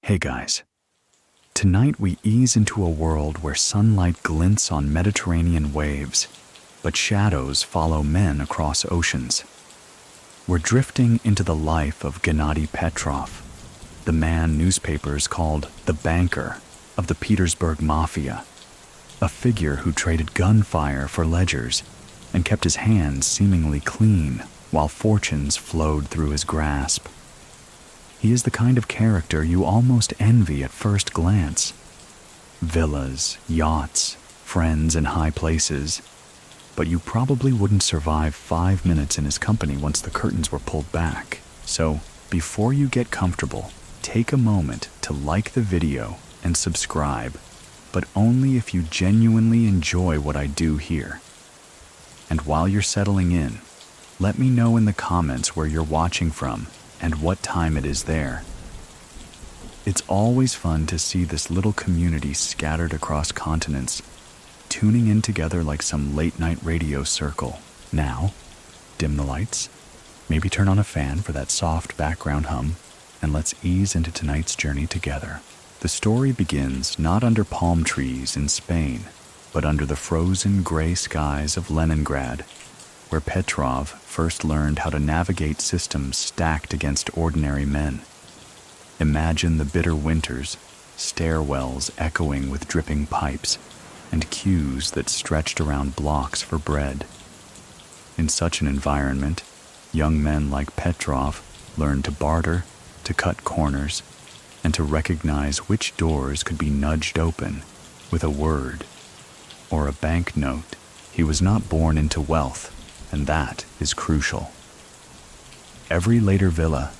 Hey guys, tonight we ease into a world where sunlight glints on Mediterranean waves, but shadows follow men across oceans. We're drifting into the life of Gennady Petrov, the man newspapers called the banker of the Petersburg Mafia, a figure who traded gunfire for ledgers and kept his hands seemingly clean while fortunes flowed through his grasp. He is the kind of character you almost envy at first glance. Villas, yachts, friends in high places, but you probably wouldn't survive 5 minutes in his company once the curtains were pulled back. So, before you get comfortable, take a moment to like the video and subscribe, but only if you genuinely enjoy what I do here. And while you're settling in, let me know in the comments where you're watching from and what time it is there. It's always fun to see this little community scattered across continents, tuning in together like some late-night radio circle. Now, dim the lights, maybe turn on a fan for that soft background hum, and let's ease into tonight's journey together. The story begins not under palm trees in Spain, but under the frozen gray skies of Leningrad, where Petrov first learned how to navigate systems stacked against ordinary men. Imagine the bitter winters, stairwells echoing with dripping pipes, and queues that stretched around blocks for bread. In such an environment, young men like Petrov learned to barter, to cut corners, and to recognize which doors could be nudged open with a word or a banknote. He was not born into wealth, and that is crucial. Every later villa,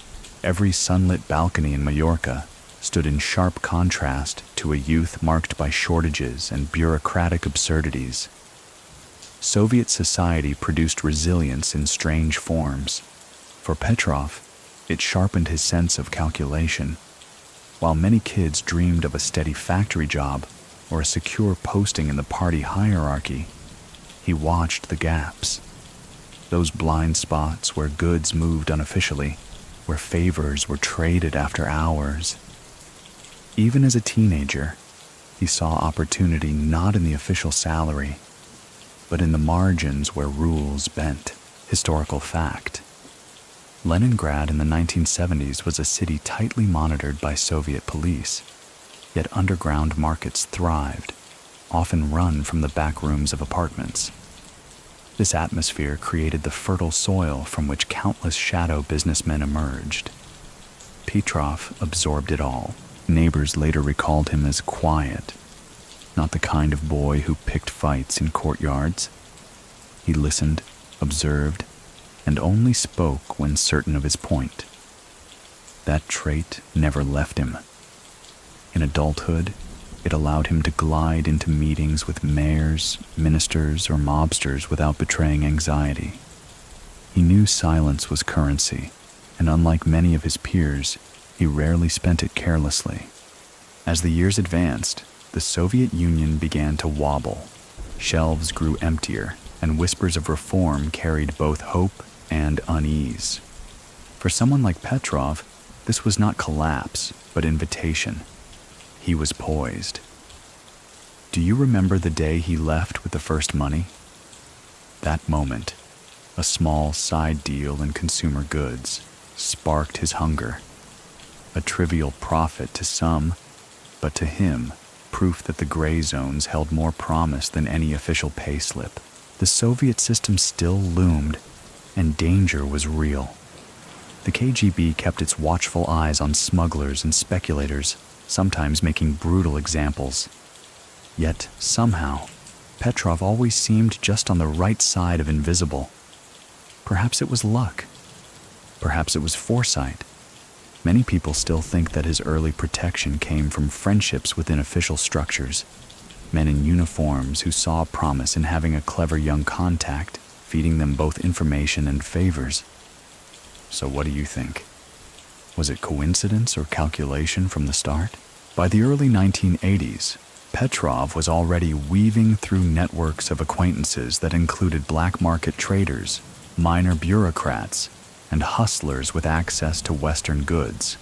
every sunlit balcony in Mallorca stood in sharp contrast to a youth marked by shortages and bureaucratic absurdities. Soviet society produced resilience in strange forms. For Petrov, it sharpened his sense of calculation. While many kids dreamed of a steady factory job or a secure posting in the party hierarchy, he watched the gaps. Those blind spots where goods moved unofficially, where favors were traded after hours. Even as a teenager, he saw opportunity not in the official salary, but in the margins where rules bent. Historical fact: Leningrad in the 1970s was a city tightly monitored by Soviet police, yet underground markets thrived, often run from the back rooms of apartments. This atmosphere created the fertile soil from which countless shadow businessmen emerged. Petrov absorbed it all. Neighbors later recalled him as quiet, not the kind of boy who picked fights in courtyards. He listened, observed, and only spoke when certain of his point. That trait never left him. In adulthood, it allowed him to glide into meetings with mayors, ministers, or mobsters without betraying anxiety. He knew silence was currency, and unlike many of his peers, he rarely spent it carelessly. As the years advanced, the Soviet Union began to wobble. Shelves grew emptier, and whispers of reform carried both hope and unease. For someone like Petrov, this was not collapse, but invitation. He was poised. Do you remember the day he left with the first money? That moment, a small side deal in consumer goods, sparked his hunger. A trivial profit to some, but to him, proof that the gray zones held more promise than any official payslip. The Soviet system still loomed, and danger was real. The KGB kept its watchful eyes on smugglers and speculators, sometimes making brutal examples. Yet, somehow, Petrov always seemed just on the right side of invisible. Perhaps it was luck. Perhaps it was foresight. Many people still think that his early protection came from friendships within official structures, men in uniforms who saw promise in having a clever young contact, feeding them both information and favors. So what do you think? Was it coincidence or calculation from the start? By the early 1980s, Petrov was already weaving through networks of acquaintances that included black market traders, minor bureaucrats, and hustlers with access to Western goods.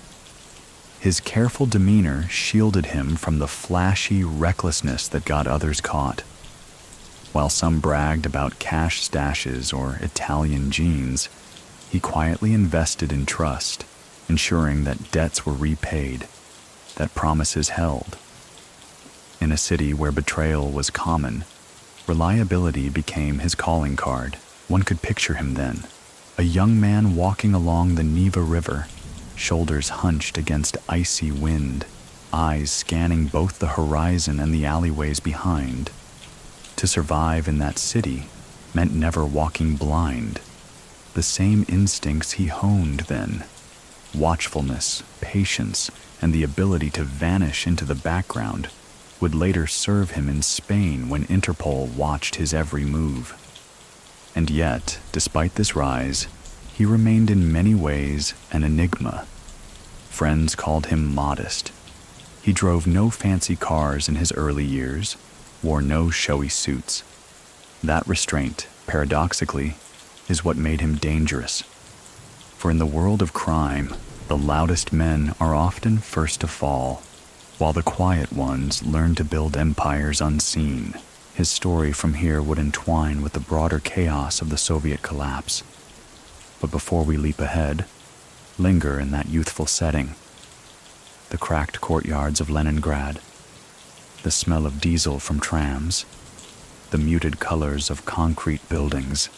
His careful demeanor shielded him from the flashy recklessness that got others caught. While some bragged about cash stashes or Italian genes, he quietly invested in trust, ensuring that debts were repaid, that promises held. In a city where betrayal was common, reliability became his calling card. One could picture him then, a young man walking along the Neva River, shoulders hunched against icy wind, eyes scanning both the horizon and the alleyways behind. To survive in that city meant never walking blind. The same instincts he honed then, watchfulness, patience, and the ability to vanish into the background, would later serve him in Spain when Interpol watched his every move. And yet, despite this rise, he remained in many ways an enigma. Friends called him modest. He drove no fancy cars in his early years, wore no showy suits. That restraint, paradoxically, is what made him dangerous. For in the world of crime, the loudest men are often first to fall, while the quiet ones learn to build empires unseen. His story from here would entwine with the broader chaos of the Soviet collapse. But before we leap ahead, linger in that youthful setting. The cracked courtyards of Leningrad, the smell of diesel from trams, the muted colors of concrete buildings.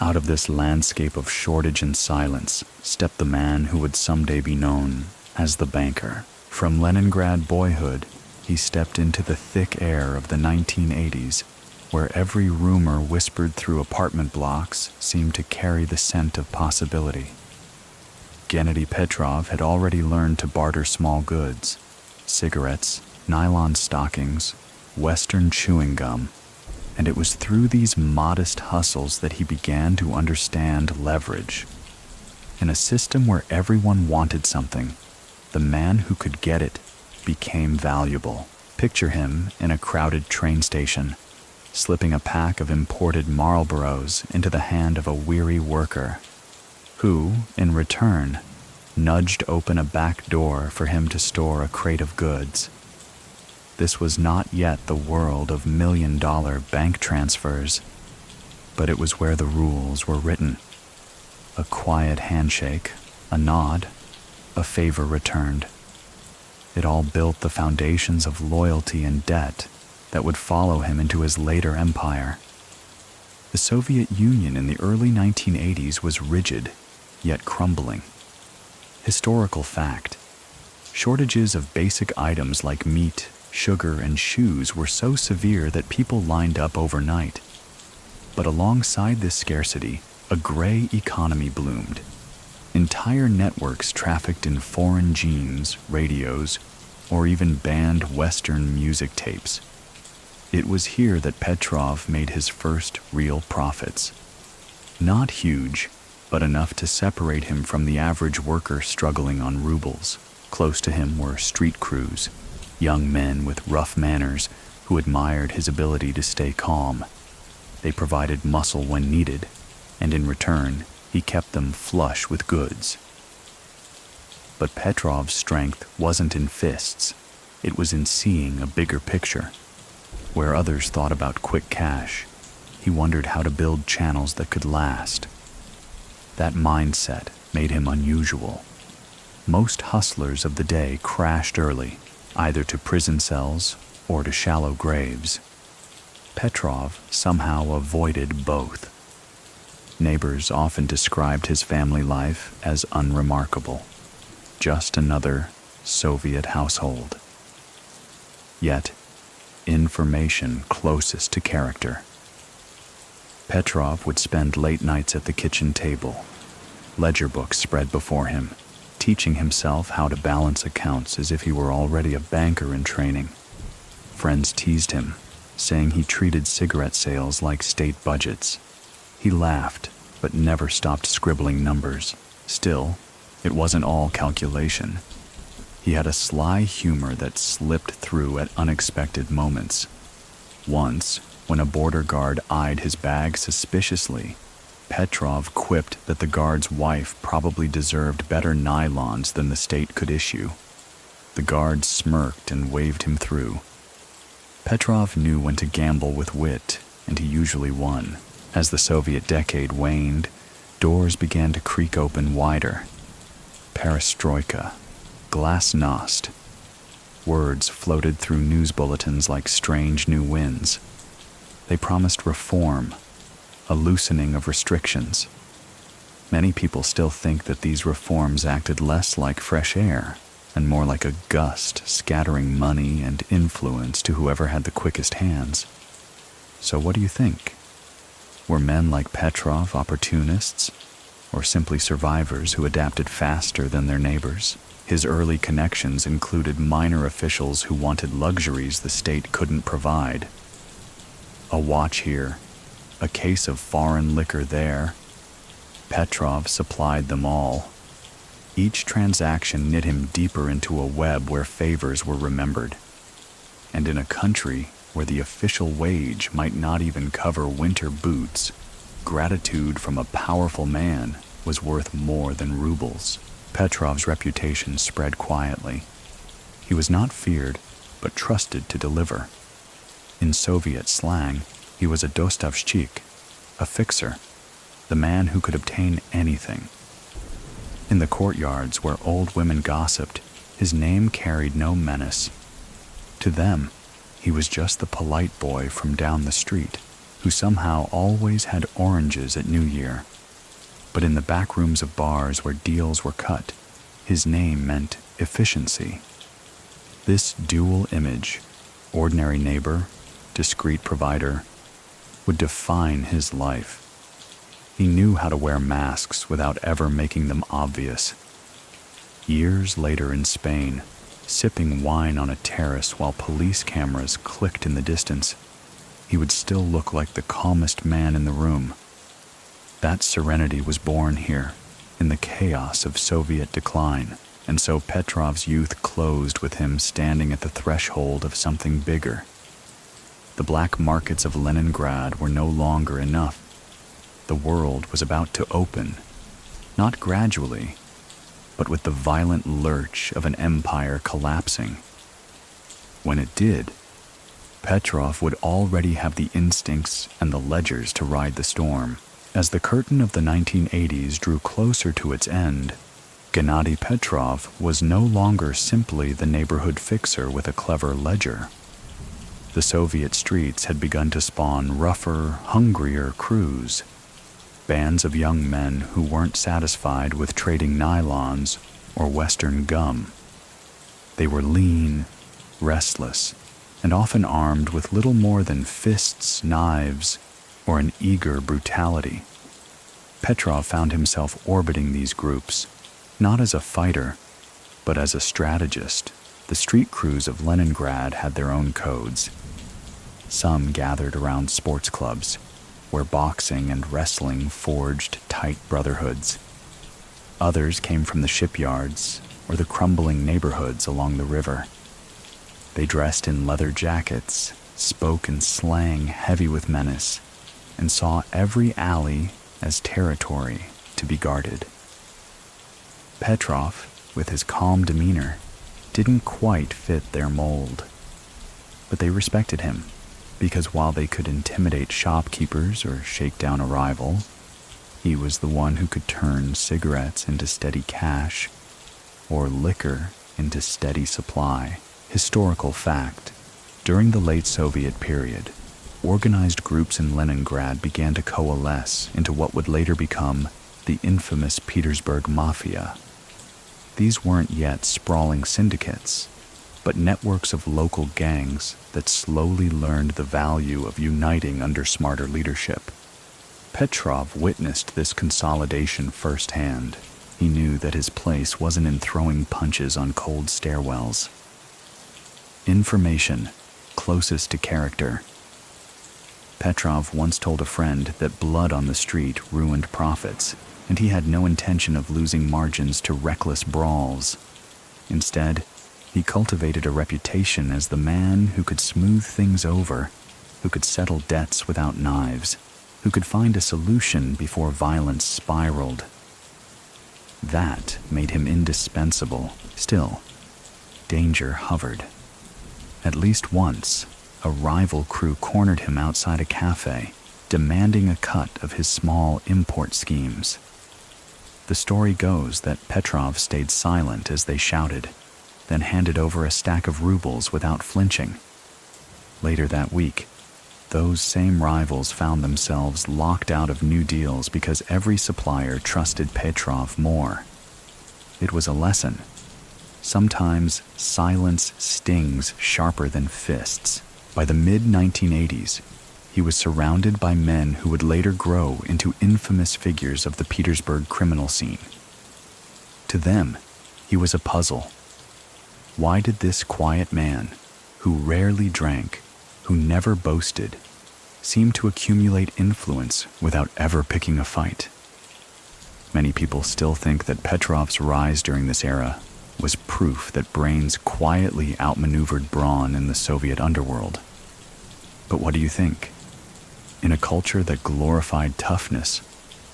Out of this landscape of shortage and silence stepped the man who would someday be known as the banker. From Leningrad boyhood, he stepped into the thick air of the 1980s, where every rumor whispered through apartment blocks seemed to carry the scent of possibility. Gennady Petrov had already learned to barter small goods, cigarettes, nylon stockings, Western chewing gum, and it was through these modest hustles that he began to understand leverage. In a system where everyone wanted something, the man who could get it became valuable. Picture him in a crowded train station, slipping a pack of imported Marlboros into the hand of a weary worker, who, in return, nudged open a back door for him to store a crate of goods. This was not yet the world of million-dollar bank transfers, but it was where the rules were written. A quiet handshake, a nod, a favor returned. It all built the foundations of loyalty and debt that would follow him into his later empire. The Soviet Union in the early 1980s was rigid, yet crumbling. Historical fact: shortages of basic items like meat, sugar, and shoes were so severe that people lined up overnight. But alongside this scarcity, a gray economy bloomed. Entire networks trafficked in foreign jeans, radios, or even banned Western music tapes. It was here that Petrov made his first real profits. Not huge, but enough to separate him from the average worker struggling on rubles. Close to him were street crews, young men with rough manners who admired his ability to stay calm. They provided muscle when needed, and in return, he kept them flush with goods. But Petrov's strength wasn't in fists. It was in seeing a bigger picture. Where others thought about quick cash, he wondered how to build channels that could last. That mindset made him unusual. Most hustlers of the day crashed early, either to prison cells or to shallow graves. Petrov somehow avoided both. Neighbors often described his family life as unremarkable, just another Soviet household. Yet, information closest to character. Petrov would spend late nights at the kitchen table, ledger books spread before him, teaching himself how to balance accounts as if he were already a banker in training. Friends teased him, saying he treated cigarette sales like state budgets. He laughed, but never stopped scribbling numbers. Still, it wasn't all calculation. He had a sly humor that slipped through at unexpected moments. Once, when a border guard eyed his bag suspiciously, Petrov quipped that the guard's wife probably deserved better nylons than the state could issue. The guard smirked and waved him through. Petrov knew when to gamble with wit, and he usually won. As the Soviet decade waned, doors began to creak open wider. Perestroika, glasnost. Words floated through news bulletins like strange new winds. They promised reform, a loosening of restrictions. Many people still think that these reforms acted less like fresh air and more like a gust scattering money and influence to whoever had the quickest hands. So what do you think? Were men like Petrov opportunists, or simply survivors who adapted faster than their neighbors? His early connections included minor officials who wanted luxuries the state couldn't provide. A watch here, a case of foreign liquor there. Petrov supplied them all. Each transaction knit him deeper into a web where favors were remembered. And in a country where the official wage might not even cover winter boots, gratitude from a powerful man was worth more than rubles. Petrov's reputation spread quietly. He was not feared, but trusted to deliver. In Soviet slang, he was a dostavshchik, a fixer, the man who could obtain anything. In the courtyards where old women gossiped, his name carried no menace. To them, he was just the polite boy from down the street, who somehow always had oranges at New Year. But in the back rooms of bars where deals were cut, his name meant efficiency. This dual image, ordinary neighbor, discreet provider, would define his life. He knew how to wear masks without ever making them obvious. Years later in Spain, sipping wine on a terrace while police cameras clicked in the distance, he would still look like the calmest man in the room. That serenity was born here, in the chaos of Soviet decline, and so Petrov's youth closed with him standing at the threshold of something bigger. The black markets of Leningrad were no longer enough. The world was about to open, not gradually, but with the violent lurch of an empire collapsing. When it did, Petrov would already have the instincts and the ledgers to ride the storm. As the curtain of the 1980s drew closer to its end, Gennady Petrov was no longer simply the neighborhood fixer with a clever ledger. The Soviet streets had begun to spawn rougher, hungrier crews, bands of young men who weren't satisfied with trading nylons or Western gum. They were lean, restless, and often armed with little more than fists, knives, or an eager brutality. Petrov found himself orbiting these groups, not as a fighter, but as a strategist. The street crews of Leningrad had their own codes. Some gathered around sports clubs, where boxing and wrestling forged tight brotherhoods. Others came from the shipyards or the crumbling neighborhoods along the river. They dressed in leather jackets, spoke in slang heavy with menace, and saw every alley as territory to be guarded. Petrov, with his calm demeanor, didn't quite fit their mold. But they respected him, because while they could intimidate shopkeepers or shake down a rival, he was the one who could turn cigarettes into steady cash, or liquor into steady supply. Historical fact: during the late Soviet period, organized groups in Leningrad began to coalesce into what would later become the infamous Petersburg Mafia. These weren't yet sprawling syndicates, but networks of local gangs that slowly learned the value of uniting under smarter leadership. Petrov witnessed this consolidation firsthand. He knew that his place wasn't in throwing punches on cold stairwells. Information, closest to character. Petrov once told a friend that blood on the street ruined profits, and he had no intention of losing margins to reckless brawls. Instead, he cultivated a reputation as the man who could smooth things over, who could settle debts without knives, who could find a solution before violence spiraled. That made him indispensable. Still, danger hovered. At least once, a rival crew cornered him outside a cafe, demanding a cut of his small import schemes. The story goes that Petrov stayed silent as they shouted, then handed over a stack of rubles without flinching. Later that week, those same rivals found themselves locked out of new deals because every supplier trusted Petrov more. It was a lesson. Sometimes silence stings sharper than fists. By the mid-1980s, he was surrounded by men who would later grow into infamous figures of the Petersburg criminal scene. To them, he was a puzzle. Why did this quiet man, who rarely drank, who never boasted, seem to accumulate influence without ever picking a fight? Many people still think that Petrov's rise during this era was proof that brains quietly outmaneuvered brawn in the Soviet underworld. But what do you think? In a culture that glorified toughness,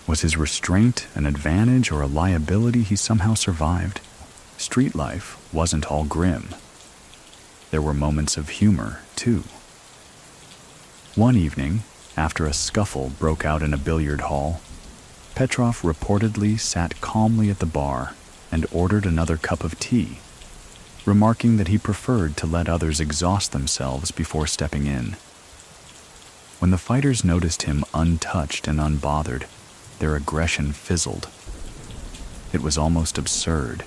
was his restraint an advantage or a liability he somehow survived? Street life wasn't all grim. There were moments of humor, too. One evening, after a scuffle broke out in a billiard hall, Petrov reportedly sat calmly at the bar and ordered another cup of tea, remarking that he preferred to let others exhaust themselves before stepping in. When the fighters noticed him untouched and unbothered, their aggression fizzled. It was almost absurd,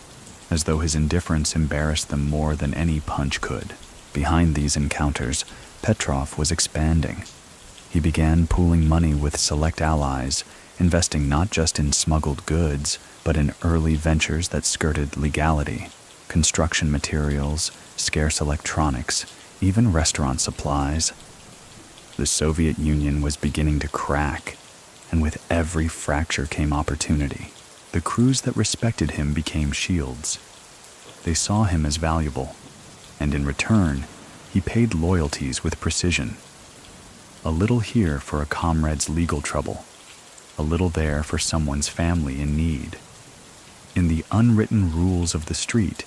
as though his indifference embarrassed them more than any punch could. Behind these encounters, Petrov was expanding. He began pooling money with select allies, investing not just in smuggled goods, but in early ventures that skirted legality: construction materials, scarce electronics, even restaurant supplies. The Soviet Union was beginning to crack, and with every fracture came opportunity. The crews that respected him became shields. They saw him as valuable, and in return, he paid loyalties with precision. A little here for a comrade's legal trouble, a little there for someone's family in need. In the unwritten rules of the street,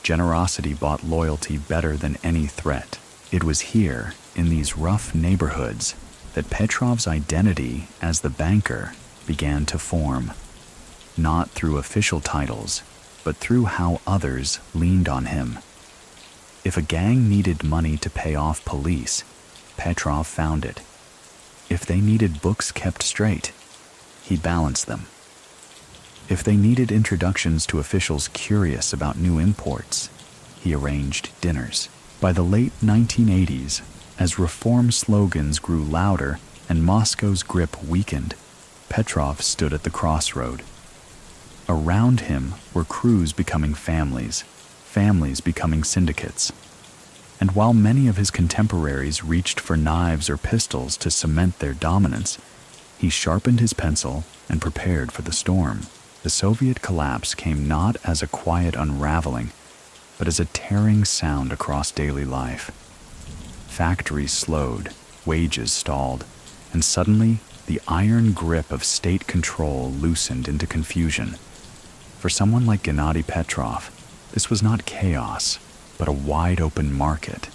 generosity bought loyalty better than any threat. It was here, in these rough neighborhoods, that Petrov's identity as the banker began to form. Not through official titles, but through how others leaned on him. If a gang needed money to pay off police, Petrov found it. If they needed books kept straight, he balanced them. If they needed introductions to officials curious about new imports, he arranged dinners. By the late 1980s, as reform slogans grew louder and Moscow's grip weakened, Petrov stood at the crossroad. Around him were crews becoming families, families becoming syndicates. And while many of his contemporaries reached for knives or pistols to cement their dominance, he sharpened his pencil and prepared for the storm. The Soviet collapse came not as a quiet unraveling, but as a tearing sound across daily life. Factories slowed, wages stalled, and suddenly the iron grip of state control loosened into confusion. For someone like Gennady Petrov, this was not chaos, but a wide-open market.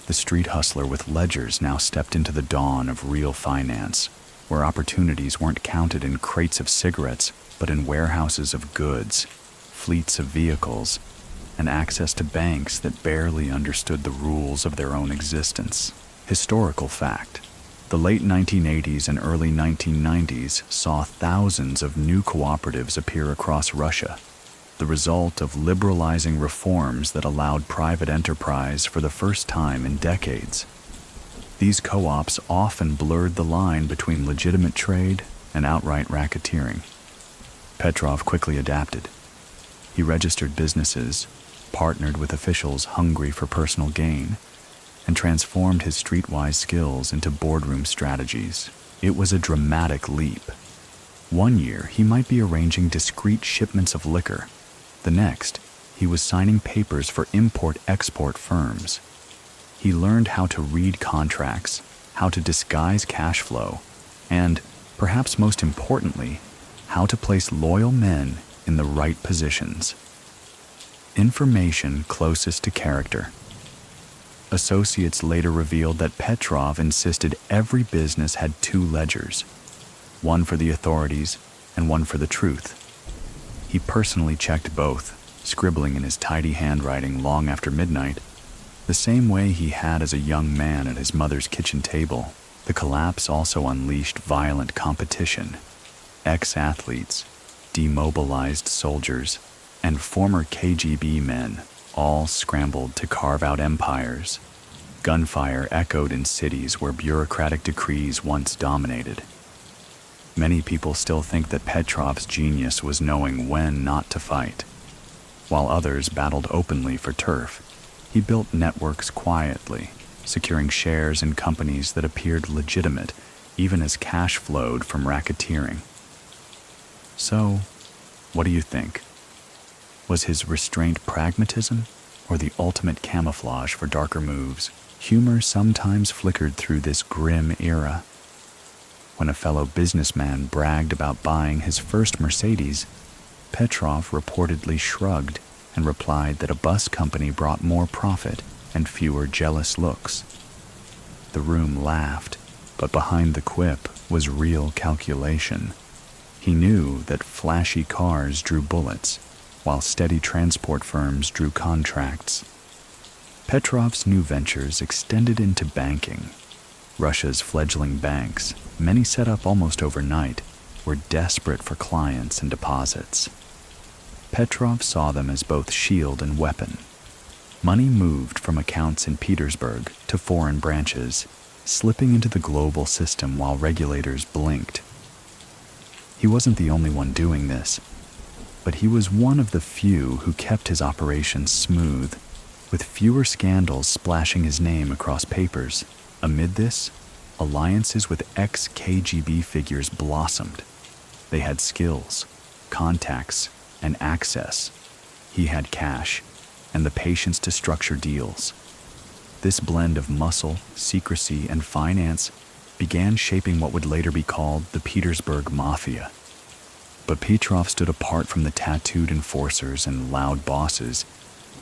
The street hustler with ledgers now stepped into the dawn of real finance, where opportunities weren't counted in crates of cigarettes, but in warehouses of goods, fleets of vehicles, and access to banks that barely understood the rules of their own existence. Historical fact: the late 1980s and early 1990s saw thousands of new cooperatives appear across Russia, the result of liberalizing reforms that allowed private enterprise for the first time in decades. These co-ops often blurred the line between legitimate trade and outright racketeering. Petrov quickly adapted. He registered businesses, partnered with officials hungry for personal gain, and transformed his streetwise skills into boardroom strategies. It was a dramatic leap. One year, he might be arranging discreet shipments of liquor. The next, he was signing papers for import-export firms. He learned how to read contracts, how to disguise cash flow, and, perhaps most importantly, how to place loyal men in the right positions. Information closest to character. Associates later revealed that Petrov insisted every business had two ledgers, one for the authorities and one for the truth. He personally checked both, scribbling in his tidy handwriting long after midnight, the same way he had as a young man at his mother's kitchen table. The collapse also unleashed violent competition. Ex-athletes, demobilized soldiers, and former KGB men all scrambled to carve out empires. Gunfire echoed in cities where bureaucratic decrees once dominated. Many people still think that Petrov's genius was knowing when not to fight. While others battled openly for turf, he built networks quietly, securing shares in companies that appeared legitimate even as cash flowed from racketeering. So, what do you think? Was his restraint pragmatism or the ultimate camouflage for darker moves? Humor sometimes flickered through this grim era. When a fellow businessman bragged about buying his first Mercedes, Petrov reportedly shrugged and replied that a bus company brought more profit and fewer jealous looks. The room laughed, but behind the quip was real calculation. He knew that flashy cars drew bullets, while steady transport firms drew contracts. Petrov's new ventures extended into banking. Russia's fledgling banks, many set up almost overnight, were desperate for clients and deposits. Petrov saw them as both shield and weapon. Money moved from accounts in Petersburg to foreign branches, slipping into the global system while regulators blinked. He wasn't the only one doing this, but he was one of the few who kept his operations smooth, with fewer scandals splashing his name across papers. Amid this, alliances with ex-KGB figures blossomed. They had skills, contacts, and access. He had cash, and the patience to structure deals. This blend of muscle, secrecy, and finance began shaping what would later be called the Petersburg Mafia. But Petrov stood apart from the tattooed enforcers and loud bosses.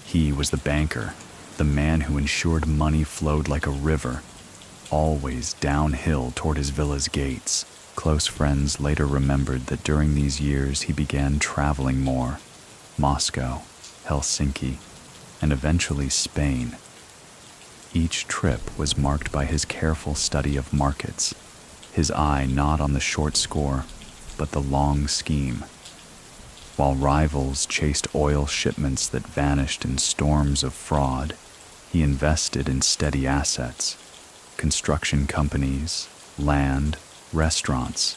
He was the banker, the man who ensured money flowed like a river, always downhill toward his villa's gates. Close friends later remembered that during these years he began traveling more. Moscow, Helsinki, and eventually Spain. Each trip was marked by his careful study of markets, his eye not on the short score, but the long scheme. While rivals chased oil shipments that vanished in storms of fraud, he invested in steady assets, construction companies, land, restaurants.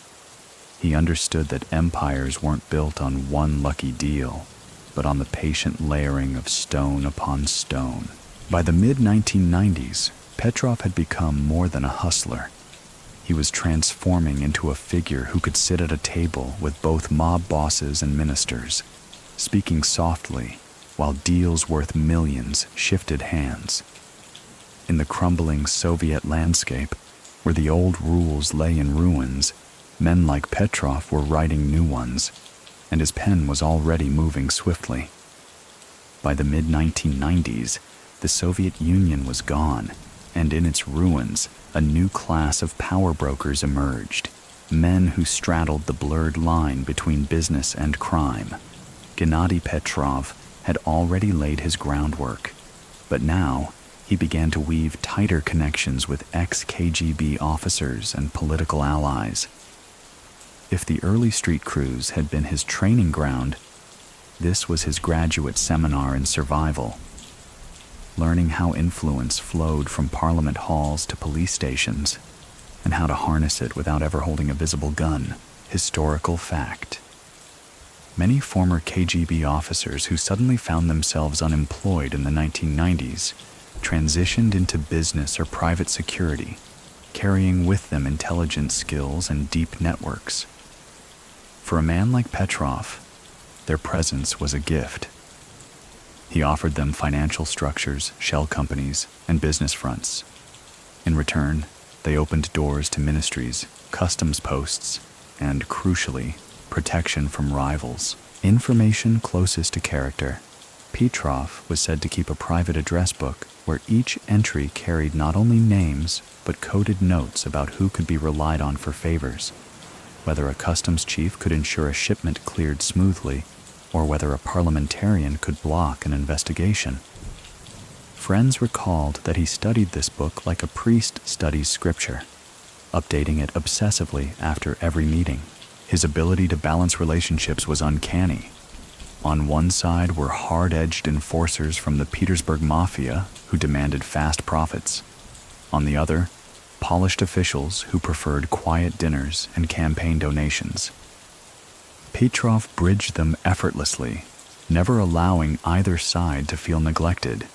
He understood that empires weren't built on one lucky deal, but on the patient layering of stone upon stone. By the mid-1990s, Petrov had become more than a hustler. He was transforming into a figure who could sit at a table with both mob bosses and ministers, speaking softly while deals worth millions shifted hands. In the crumbling Soviet landscape, where the old rules lay in ruins, men like Petrov were writing new ones, and his pen was already moving swiftly. By the mid-1990s, the Soviet Union was gone, and in its ruins, a new class of power brokers emerged, men who straddled the blurred line between business and crime. Gennady Petrov had already laid his groundwork, but now he began to weave tighter connections with ex-KGB officers and political allies. If the early street crews had been his training ground, this was his graduate seminar in survival. Learning how influence flowed from parliament halls to police stations, and how to harness it without ever holding a visible gun. Historical fact. Many former KGB officers who suddenly found themselves unemployed in the 1990s transitioned into business or private security, carrying with them intelligence skills and deep networks. For a man like Petrov, their presence was a gift. He offered them financial structures, shell companies, and business fronts. In return, They opened doors to ministries, customs posts, and, crucially, protection from rivals. Information closest to character. Petrov was said to keep a private address book where each entry carried not only names but coded notes about who could be relied on for favors, whether a customs chief could ensure a shipment cleared smoothly, or whether a parliamentarian could block an investigation. Friends recalled that he studied this book like a priest studies scripture, updating it obsessively after every meeting. His ability to balance relationships was uncanny. On one side were hard-edged enforcers from the Petersburg Mafia who demanded fast profits. On the other, polished officials who preferred quiet dinners and campaign donations. Petrov bridged them effortlessly, never allowing either side to feel neglected.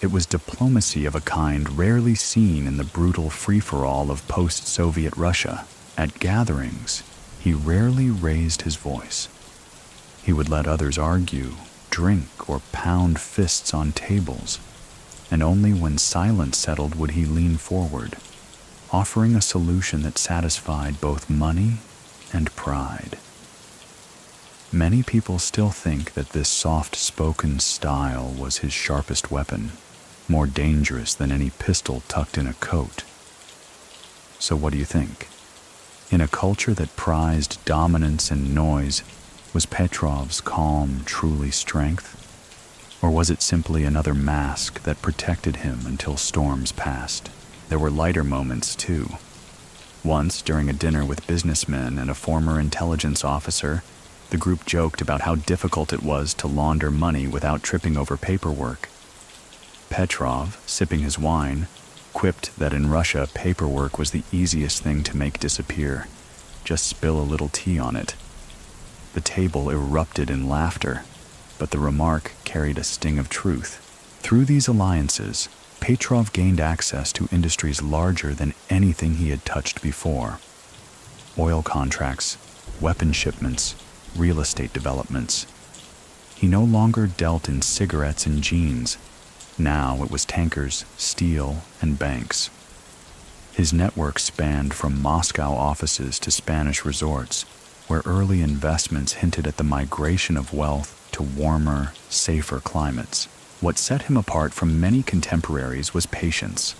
It was diplomacy of a kind rarely seen in the brutal free-for-all of post-Soviet Russia. At gatherings, he rarely raised his voice. He would let others argue, drink, or pound fists on tables, and only when silence settled would he lean forward, offering a solution that satisfied both money and pride. Many people still think that this soft-spoken style was his sharpest weapon, more dangerous than any pistol tucked in a coat. So what do you think? In a culture that prized dominance and noise, was Petrov's calm truly strength? Or was it simply another mask that protected him until storms passed? There were lighter moments, too. Once, during a dinner with businessmen and a former intelligence officer, the group joked about how difficult it was to launder money without tripping over paperwork. Petrov, sipping his wine, quipped that in Russia paperwork was the easiest thing to make disappear. Just spill a little tea on it. The table erupted in laughter, but the remark carried a sting of truth. Through these alliances, Petrov gained access to industries larger than anything he had touched before. Oil contracts, weapon shipments, real estate developments. He no longer dealt in cigarettes and jeans. Now it was tankers, steel, and banks. His network spanned from Moscow offices to Spanish resorts, where early investments hinted at the migration of wealth to warmer, safer climates. What set him apart from many contemporaries was patience.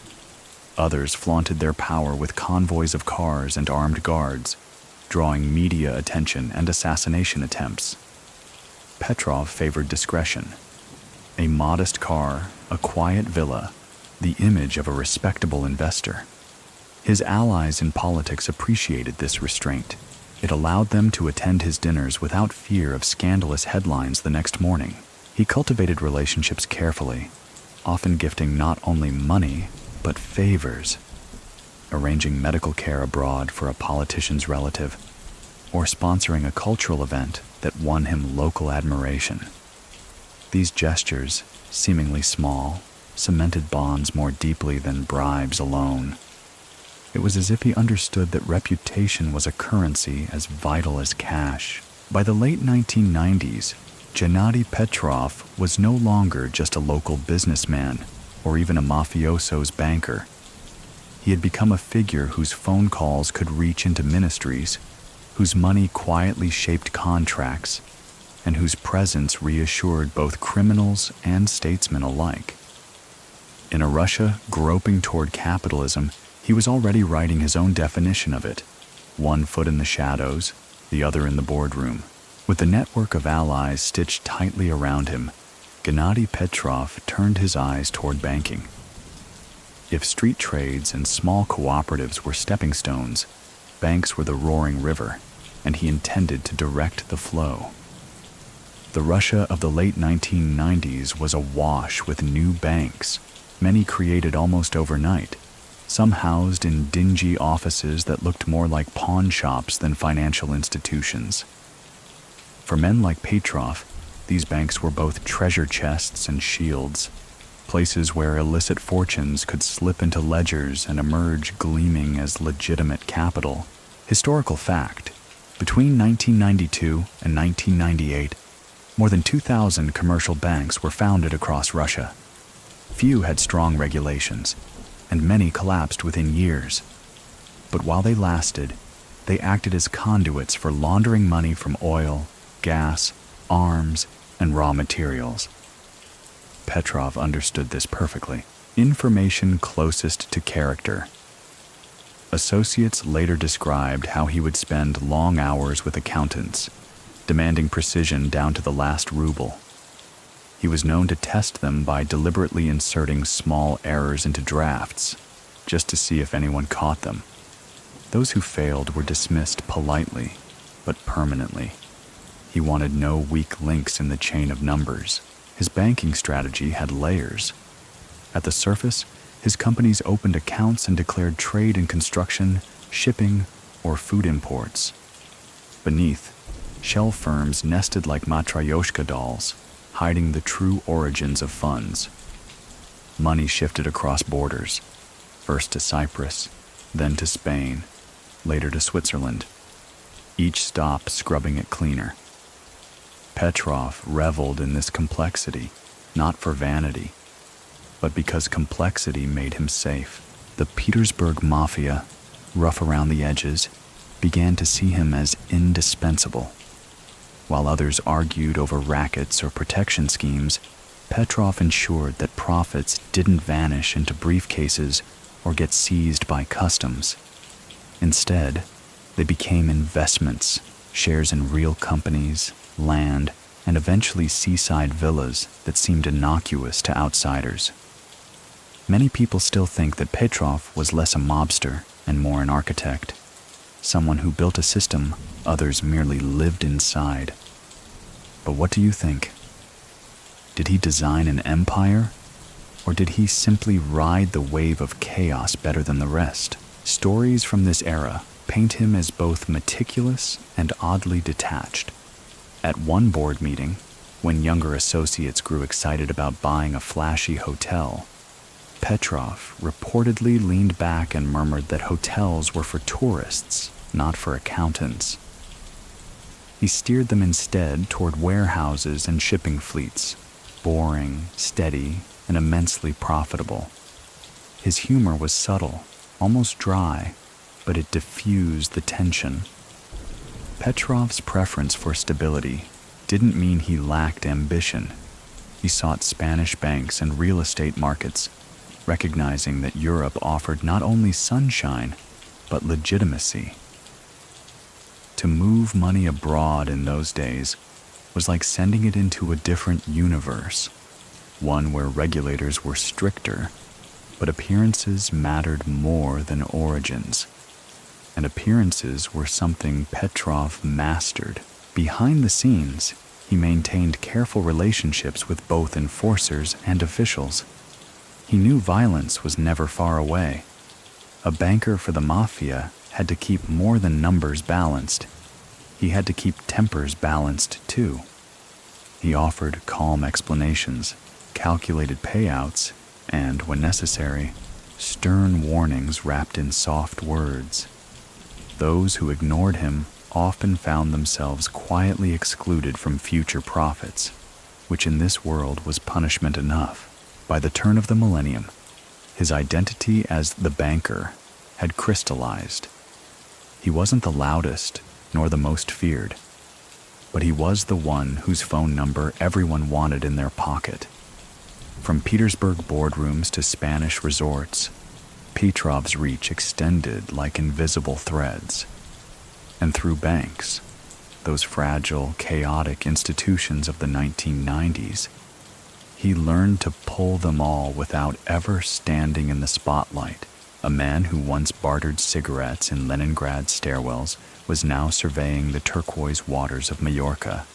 Others flaunted their power with convoys of cars and armed guards, drawing media attention and assassination attempts. Petrov favored discretion. A modest car, a quiet villa, the image of a respectable investor. His allies in politics appreciated this restraint. It allowed them to attend his dinners without fear of scandalous headlines the next morning. He cultivated relationships carefully, often gifting not only money, but favors, arranging medical care abroad for a politician's relative, or sponsoring a cultural event that won him local admiration. These gestures, seemingly small, cemented bonds more deeply than bribes alone. It was as if he understood that reputation was a currency as vital as cash. By the late 1990s, Gennady Petrov was no longer just a local businessman or even a mafioso's banker. He had become a figure whose phone calls could reach into ministries, whose money quietly shaped contracts, and whose presence reassured both criminals and statesmen alike. In a Russia groping toward capitalism, he was already writing his own definition of it, one foot in the shadows, the other in the boardroom. With the network of allies stitched tightly around him, Gennady Petrov turned his eyes toward banking. If street trades and small cooperatives were stepping stones, banks were the roaring river, and he intended to direct the flow. The Russia of the late 1990s was awash with new banks, many created almost overnight. Some housed in dingy offices that looked more like pawn shops than financial institutions. For men like Petrov, these banks were both treasure chests and shields, places where illicit fortunes could slip into ledgers and emerge gleaming as legitimate capital. Historical fact: between 1992 and 1998, more than 2,000 commercial banks were founded across Russia. Few had strong regulations, and many collapsed within years. But while they lasted, they acted as conduits for laundering money from oil, gas, arms, and raw materials. Petrov understood this perfectly. Information closest to character. Associates later described how he would spend long hours with accountants, demanding precision down to the last ruble. He was known to test them by deliberately inserting small errors into drafts, just to see if anyone caught them. Those who failed were dismissed politely, but permanently. He wanted no weak links in the chain of numbers. His banking strategy had layers. At the surface, his companies opened accounts and declared trade in construction, shipping, or food imports. Beneath, shell firms nested like matryoshka dolls, hiding the true origins of funds. Money shifted across borders, first to Cyprus, then to Spain, later to Switzerland, each stop scrubbing it cleaner. Petrov reveled in this complexity, not for vanity, but because complexity made him safe. The Petersburg Mafia, rough around the edges, began to see him as indispensable. While others argued over rackets or protection schemes, Petrov ensured that profits didn't vanish into briefcases or get seized by customs. Instead, they became investments, shares in real companies, land, and eventually seaside villas that seemed innocuous to outsiders. Many people still think that Petrov was less a mobster and more an architect, someone who built a system others merely lived inside. But what do you think? Did he design an empire, or did he simply ride the wave of chaos better than the rest? Stories from this era paint him as both meticulous and oddly detached. At one board meeting, when younger associates grew excited about buying a flashy hotel, Petrov reportedly leaned back and murmured that hotels were for tourists, not for accountants. He steered them instead toward warehouses and shipping fleets, boring, steady, and immensely profitable. His humor was subtle, almost dry, but it diffused the tension. Petrov's preference for stability didn't mean he lacked ambition. He sought Spanish banks and real estate markets, recognizing that Europe offered not only sunshine, but legitimacy. To move money abroad in those days was like sending it into a different universe, one where regulators were stricter, but appearances mattered more than origins. And appearances were something Petrov mastered. Behind the scenes, he maintained careful relationships with both enforcers and officials. He knew violence was never far away. A banker for the Mafia had to keep more than numbers balanced. He had to keep tempers balanced too. He offered calm explanations, calculated payouts, and, when necessary, stern warnings wrapped in soft words. Those who ignored him often found themselves quietly excluded from future profits, which in this world was punishment enough. By the turn of the millennium, his identity as the banker had crystallized. He wasn't the loudest nor the most feared, but he was the one whose phone number everyone wanted in their pocket. From Petersburg boardrooms to Spanish resorts, Petrov's reach extended like invisible threads. And through banks, those fragile, chaotic institutions of the 1990s, he learned to pull them all without ever standing in the spotlight. A man who once bartered cigarettes in Leningrad stairwells was now surveying the turquoise waters of Majorca.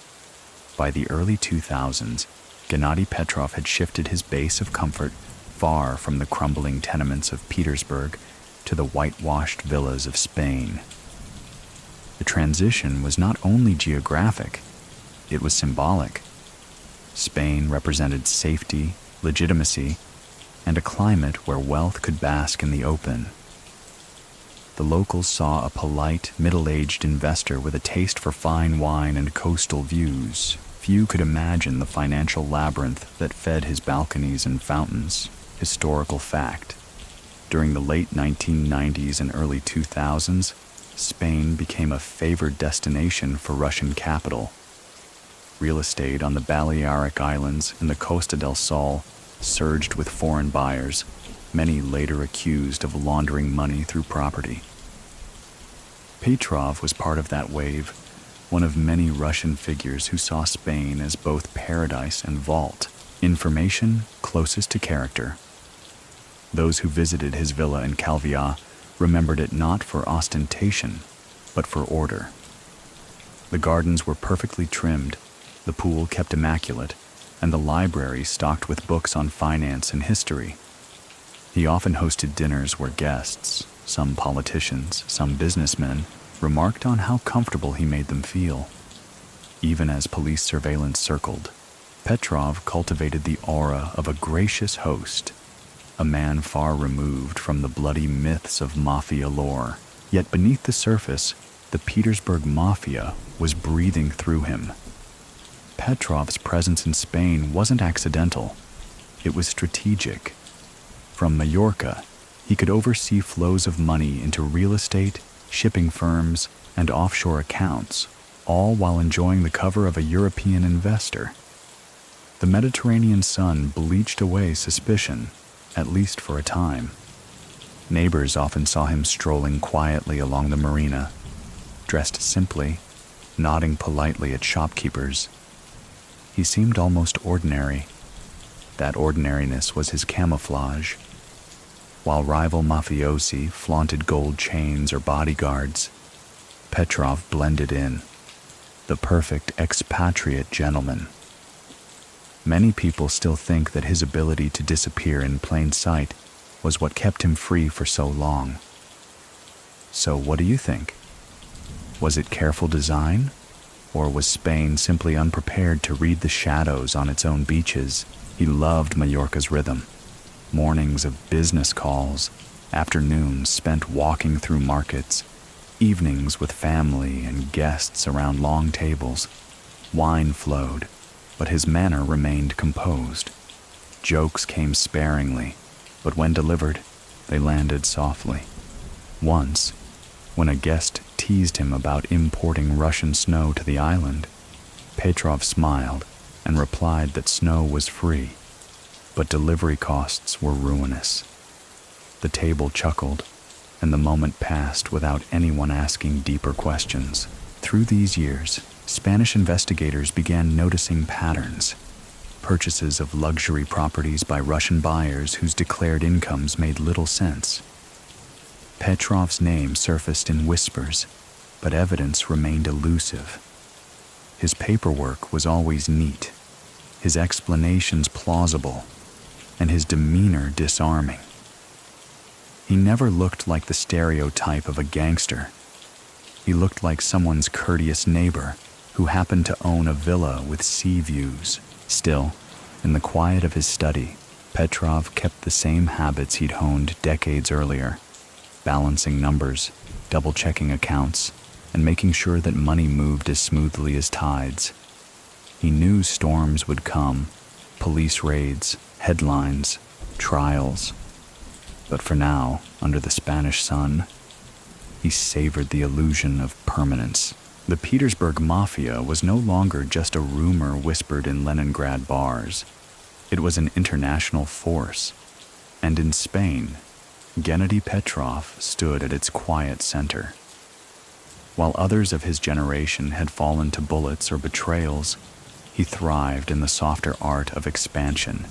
By the early 2000s, Gennady Petrov had shifted his base of comfort far from the crumbling tenements of Petersburg to the whitewashed villas of Spain. The transition was not only geographic, it was symbolic. Spain represented safety, legitimacy, and a climate where wealth could bask in the open. The locals saw a polite, middle-aged investor with a taste for fine wine and coastal views. Few could imagine the financial labyrinth that fed his balconies and fountains. Historical fact. During the late 1990s and early 2000s, Spain became a favored destination for Russian capital. Real estate on the Balearic Islands and the Costa del Sol surged with foreign buyers, many later accused of laundering money through property. Petrov was part of that wave, one of many Russian figures who saw Spain as both paradise and vault, information closest to character. Those who visited his villa in Calviá remembered it not for ostentation, but for order. The gardens were perfectly trimmed, the pool kept immaculate, and the library stocked with books on finance and history. He often hosted dinners where guests, some politicians, some businessmen, remarked on how comfortable he made them feel. Even as police surveillance circled, Petrov cultivated the aura of a gracious host, a man far removed from the bloody myths of Mafia lore. Yet beneath the surface, the Petersburg Mafia was breathing through him. Petrov's presence in Spain wasn't accidental. It was strategic. From Mallorca, he could oversee flows of money into real estate, shipping firms, and offshore accounts, all while enjoying the cover of a European investor. The Mediterranean sun bleached away suspicion, at least for a time. Neighbors often saw him strolling quietly along the marina, dressed simply, nodding politely at shopkeepers. He seemed almost ordinary. That ordinariness was his camouflage. While rival mafiosi flaunted gold chains or bodyguards, Petrov blended in, the perfect expatriate gentleman. Many people still think that his ability to disappear in plain sight was what kept him free for so long. So what do you think? Was it careful design? Or was Spain simply unprepared to read the shadows on its own beaches? He loved Mallorca's rhythm. Mornings of business calls, afternoons spent walking through markets, evenings with family and guests around long tables. Wine flowed, but his manner remained composed. Jokes came sparingly, but when delivered, they landed softly. Once, when a guest teased him about importing Russian snow to the island, Petrov smiled and replied that snow was free, but delivery costs were ruinous. The table chuckled, and the moment passed without anyone asking deeper questions. Through these years, Spanish investigators began noticing patterns. Purchases of luxury properties by Russian buyers whose declared incomes made little sense. Petrov's name surfaced in whispers, but evidence remained elusive. His paperwork was always neat, his explanations plausible, and his demeanor disarming. He never looked like the stereotype of a gangster. He looked like someone's courteous neighbor who happened to own a villa with sea views. Still, in the quiet of his study, Petrov kept the same habits he'd honed decades earlier, balancing numbers, double-checking accounts, and making sure that money moved as smoothly as tides. He knew storms would come, police raids, headlines, trials. But for now, under the Spanish sun, he savored the illusion of permanence. The Petersburg Mafia was no longer just a rumor whispered in Leningrad bars. It was an international force. And in Spain, Gennady Petrov stood at its quiet center. While others of his generation had fallen to bullets or betrayals, he thrived in the softer art of expansion.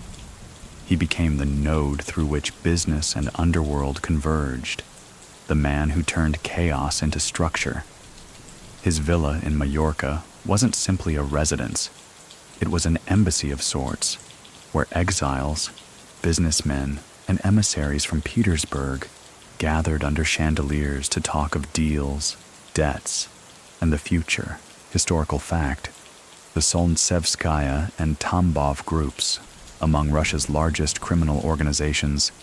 He became the node through which business and underworld converged, the man who turned chaos into structure. His villa in Mallorca wasn't simply a residence. It was an embassy of sorts, where exiles, businessmen, and emissaries from Petersburg gathered under chandeliers to talk of deals, debts, and the future. Historical fact, the Solntsevskaya and Tambov groups, among Russia's largest criminal organizations,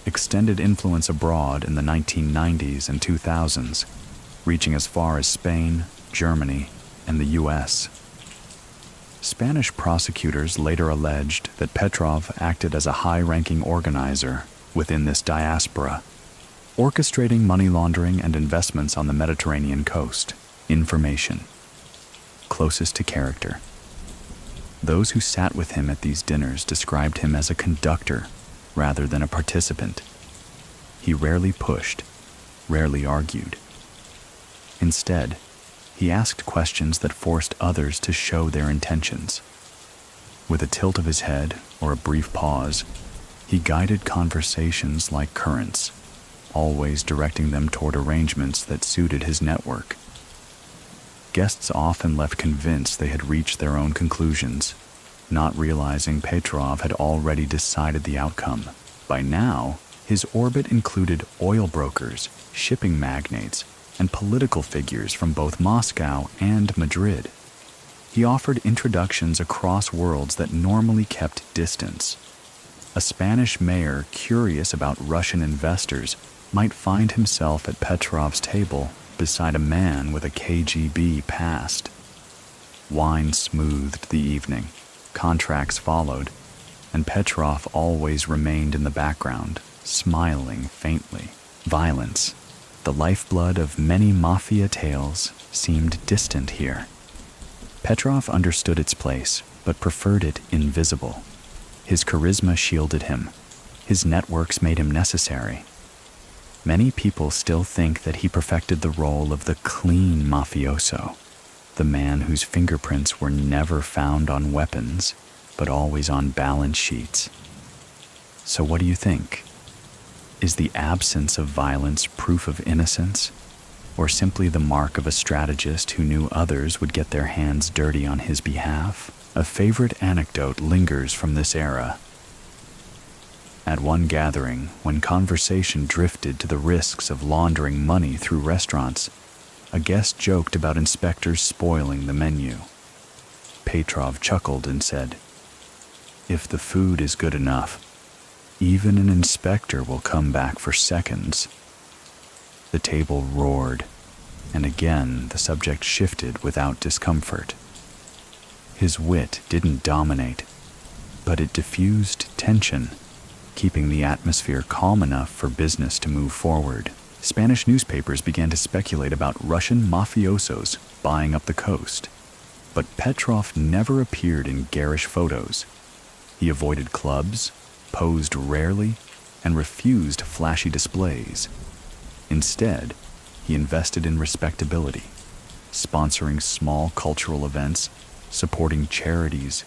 extended influence abroad in the 1990s and 2000s, reaching as far as Spain, Germany, and the US. Spanish prosecutors later alleged that Petrov acted as a high-ranking organizer, within this diaspora, orchestrating money laundering and investments on the Mediterranean coast. Information. Closest to character. Those who sat with him at these dinners described him as a conductor rather than a participant. He rarely pushed, rarely argued. Instead, he asked questions that forced others to show their intentions. With a tilt of his head or a brief pause, he guided conversations like currents, always directing them toward arrangements that suited his network. Guests often left convinced they had reached their own conclusions, not realizing Petrov had already decided the outcome. By now, his orbit included oil brokers, shipping magnates, and political figures from both Moscow and Madrid. He offered introductions across worlds that normally kept distance. A Spanish mayor curious about Russian investors might find himself at Petrov's table beside a man with a KGB past. Wine smoothed the evening, contracts followed, and Petrov always remained in the background, smiling faintly. Violence, the lifeblood of many Mafia tales, seemed distant here. Petrov understood its place, but preferred it invisible. His charisma shielded him. His networks made him necessary. Many people still think that he perfected the role of the clean mafioso, the man whose fingerprints were never found on weapons, but always on balance sheets. So what do you think? Is the absence of violence proof of innocence, or simply the mark of a strategist who knew others would get their hands dirty on his behalf? A favorite anecdote lingers from this era. At one gathering, when conversation drifted to the risks of laundering money through restaurants, a guest joked about inspectors spoiling the menu. Petrov chuckled and said, "If the food is good enough, even an inspector will come back for seconds." The table roared, and again the subject shifted without discomfort. His wit didn't dominate, but it diffused tension, keeping the atmosphere calm enough for business to move forward. Spanish newspapers began to speculate about Russian mafiosos buying up the coast, but Petrov never appeared in garish photos. He avoided clubs, posed rarely, and refused flashy displays. Instead, he invested in respectability, sponsoring small cultural events, supporting charities,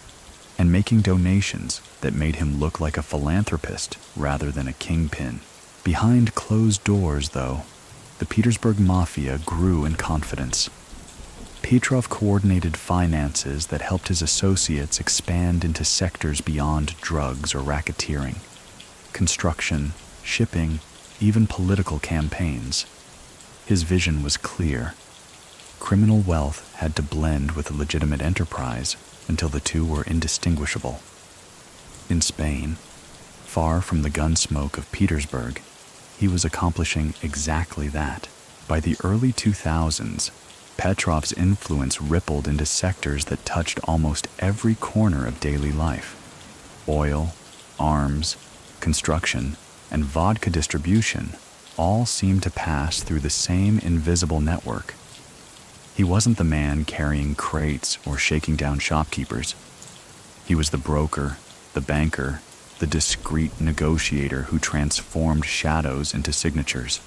and making donations that made him look like a philanthropist rather than a kingpin. Behind closed doors, though, the Petersburg Mafia grew in confidence. Petrov coordinated finances that helped his associates expand into sectors beyond drugs or racketeering: construction, shipping, even political campaigns. His vision was clear. Criminal wealth had to blend with legitimate enterprise until the two were indistinguishable. In Spain, far from the gunsmoke of Petersburg, he was accomplishing exactly that. By the early 2000s, Petrov's influence rippled into sectors that touched almost every corner of daily life. Oil, arms, construction, and vodka distribution all seemed to pass through the same invisible network. He wasn't the man carrying crates or shaking down shopkeepers. He was the broker, the banker, the discreet negotiator who transformed shadows into signatures.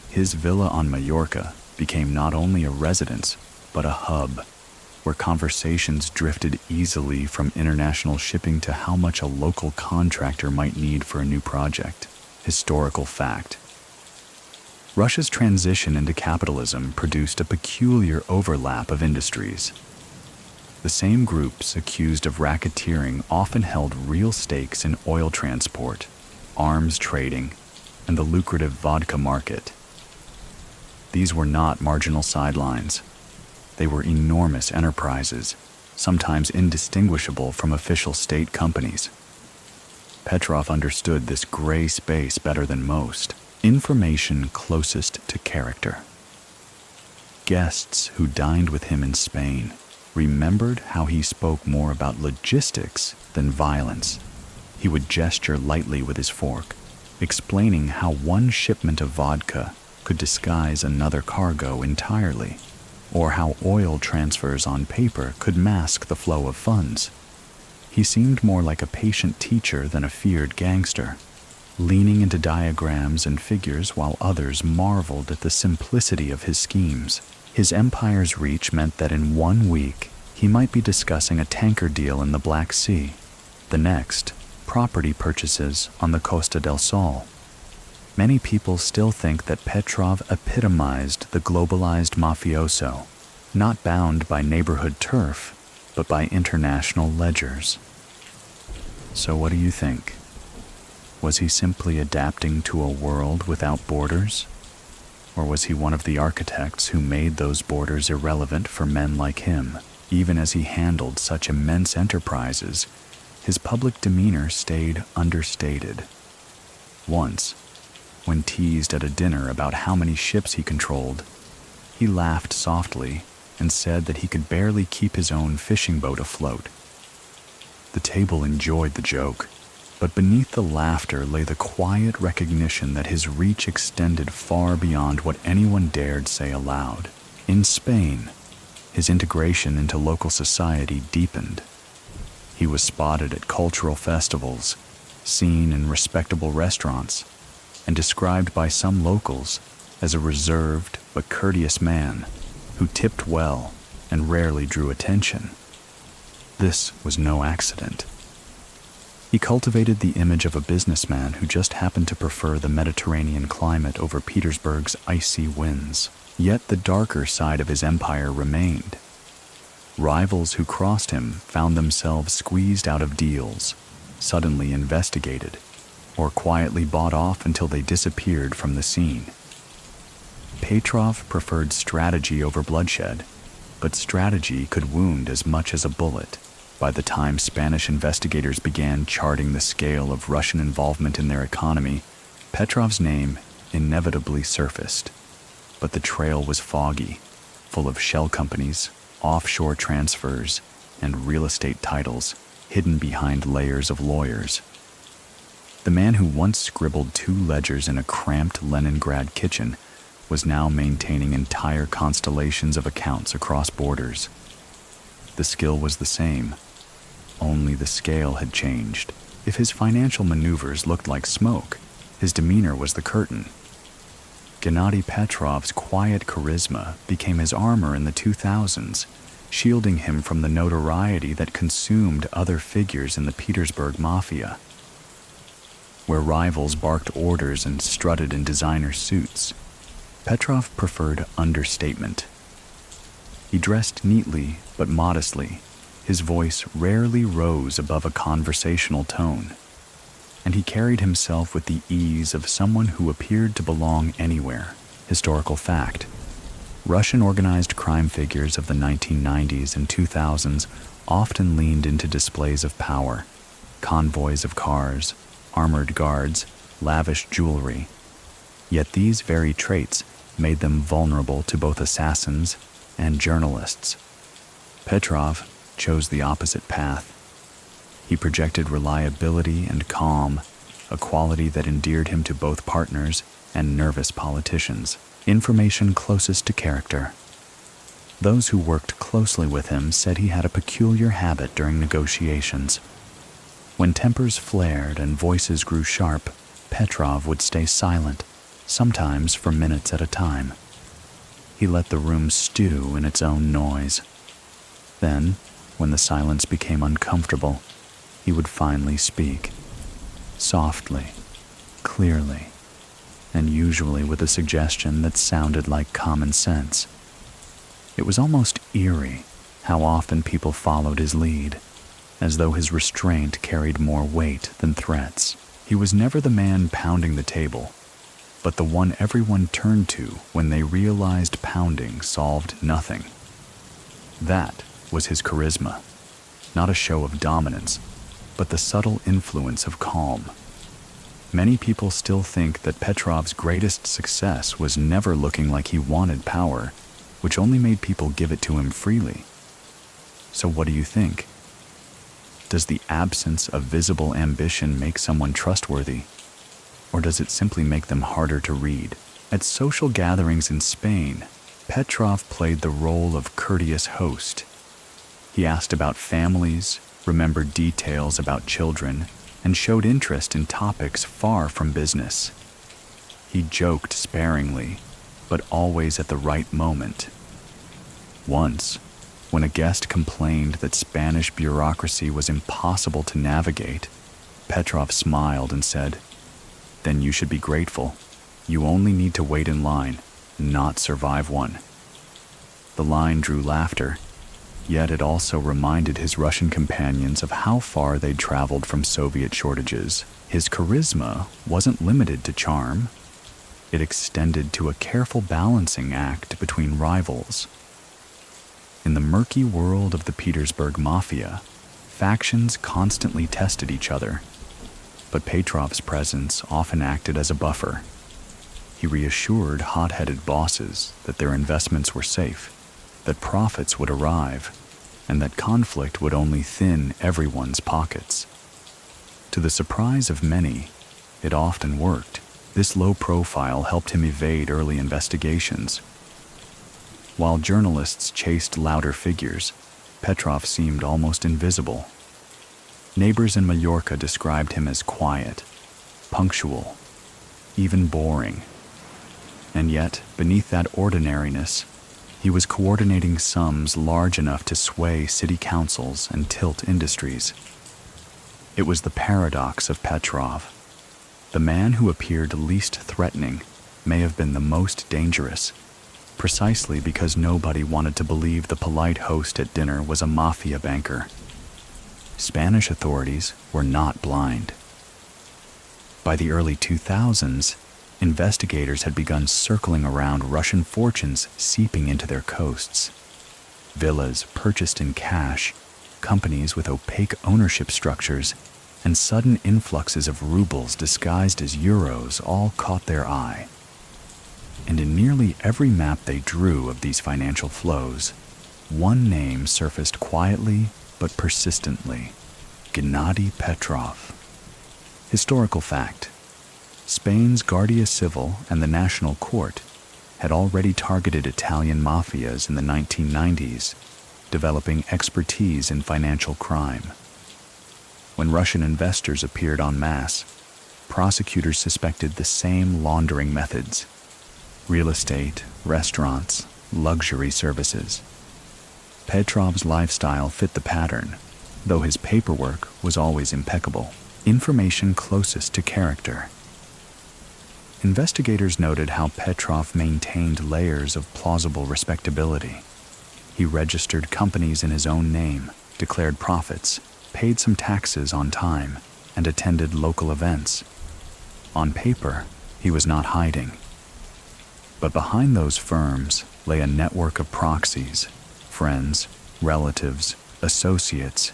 His villa on Mallorca became not only a residence, but a hub, where conversations drifted easily from international shipping to how much a local contractor might need for a new project. Historical fact. Russia's transition into capitalism produced a peculiar overlap of industries. The same groups accused of racketeering often held real stakes in oil transport, arms trading, and the lucrative vodka market. These were not marginal sidelines. They were enormous enterprises, sometimes indistinguishable from official state companies. Petrov understood this gray space better than most. Information closest to character. Guests who dined with him in Spain remembered how he spoke more about logistics than violence. He would gesture lightly with his fork, explaining how one shipment of vodka could disguise another cargo entirely, or how oil transfers on paper could mask the flow of funds. He seemed more like a patient teacher than a feared gangster, leaning into diagrams and figures while others marveled at the simplicity of his schemes. His empire's reach meant that in 1 week, he might be discussing a tanker deal in the Black Sea. The next, property purchases on the Costa del Sol. Many people still think that Petrov epitomized the globalized mafioso, not bound by neighborhood turf, but by international ledgers. So what do you think? Was he simply adapting to a world without borders? Or was he one of the architects who made those borders irrelevant for men like him? Even as he handled such immense enterprises, his public demeanor stayed understated. Once, when teased at a dinner about how many ships he controlled, he laughed softly and said that he could barely keep his own fishing boat afloat. The table enjoyed the joke, but beneath the laughter lay the quiet recognition that his reach extended far beyond what anyone dared say aloud. In Spain, his integration into local society deepened. He was spotted at cultural festivals, seen in respectable restaurants, and described by some locals as a reserved but courteous man who tipped well and rarely drew attention. This was no accident. He cultivated the image of a businessman who just happened to prefer the Mediterranean climate over Petersburg's icy winds. Yet the darker side of his empire remained. Rivals who crossed him found themselves squeezed out of deals, suddenly investigated, or quietly bought off until they disappeared from the scene. Petrov preferred strategy over bloodshed, but strategy could wound as much as a bullet. By the time Spanish investigators began charting the scale of Russian involvement in their economy, Petrov's name inevitably surfaced. But the trail was foggy, full of shell companies, offshore transfers, and real estate titles hidden behind layers of lawyers. The man who once scribbled 2 ledgers in a cramped Leningrad kitchen was now maintaining entire constellations of accounts across borders. The skill was the same, only the scale had changed. If his financial maneuvers looked like smoke, his demeanor was the curtain. Gennady Petrov's quiet charisma became his armor in the 2000s, shielding him from the notoriety that consumed other figures in the Petersburg Mafia. Where rivals barked orders and strutted in designer suits, Petrov preferred understatement. He dressed neatly but modestly. His voice rarely rose above a conversational tone, and he carried himself with the ease of someone who appeared to belong anywhere. Historical fact: Russian organized crime figures of the 1990s and 2000s often leaned into displays of power, convoys of cars, armored guards, lavish jewelry. Yet these very traits made them vulnerable to both assassins and journalists. Petrov chose the opposite path. He projected reliability and calm, a quality that endeared him to both partners and nervous politicians. Information closest to character. Those who worked closely with him said he had a peculiar habit during negotiations. When tempers flared and voices grew sharp, Petrov would stay silent, sometimes for minutes at a time. He let the room stew in its own noise. Then, when the silence became uncomfortable, he would finally speak, softly, clearly, and usually with a suggestion that sounded like common sense. It was almost eerie how often people followed his lead, as though his restraint carried more weight than threats. He was never the man pounding the table, but the one everyone turned to when they realized pounding solved nothing. That was his charisma, not a show of dominance, but the subtle influence of calm. Many people still think that Petrov's greatest success was never looking like he wanted power, which only made people give it to him freely. So what do you think? Does the absence of visible ambition make someone trustworthy? Or does it simply make them harder to read? At social gatherings in Spain, Petrov played the role of courteous host. He asked about families, remembered details about children, and showed interest in topics far from business. He joked sparingly, but always at the right moment. Once, when a guest complained that Spanish bureaucracy was impossible to navigate, Petrov smiled and said, "Then you should be grateful. You only need to wait in line, not survive one." The line drew laughter, yet it also reminded his Russian companions of how far they'd traveled from Soviet shortages. His charisma wasn't limited to charm. It extended to a careful balancing act between rivals. In the murky world of the Petersburg Mafia, factions constantly tested each other, but Petrov's presence often acted as a buffer. He reassured hot-headed bosses that their investments were safe, that profits would arrive, and that conflict would only thin everyone's pockets. To the surprise of many, it often worked. This low profile helped him evade early investigations. While journalists chased louder figures, Petrov seemed almost invisible. Neighbors in Mallorca described him as quiet, punctual, even boring. And yet, beneath that ordinariness, he was coordinating sums large enough to sway city councils and tilt industries. It was the paradox of Petrov. The man who appeared least threatening may have been the most dangerous, precisely because nobody wanted to believe the polite host at dinner was a mafia banker. Spanish authorities were not blind. By the early 2000s, investigators had begun circling around Russian fortunes seeping into their coasts. Villas purchased in cash, companies with opaque ownership structures, and sudden influxes of rubles disguised as euros all caught their eye. And in nearly every map they drew of these financial flows, one name surfaced quietly but persistently: Gennady Petrov. Historical fact: Spain's Guardia Civil and the National Court had already targeted Italian mafias in the 1990s, developing expertise in financial crime. When Russian investors appeared en masse, prosecutors suspected the same laundering methods: real estate, restaurants, luxury services. Petrov's lifestyle fit the pattern, though his paperwork was always impeccable. Information closest to character. Investigators noted how Petrov maintained layers of plausible respectability. He registered companies in his own name, declared profits, paid some taxes on time, and attended local events. On paper, he was not hiding. But behind those firms lay a network of proxies, friends, relatives, associates,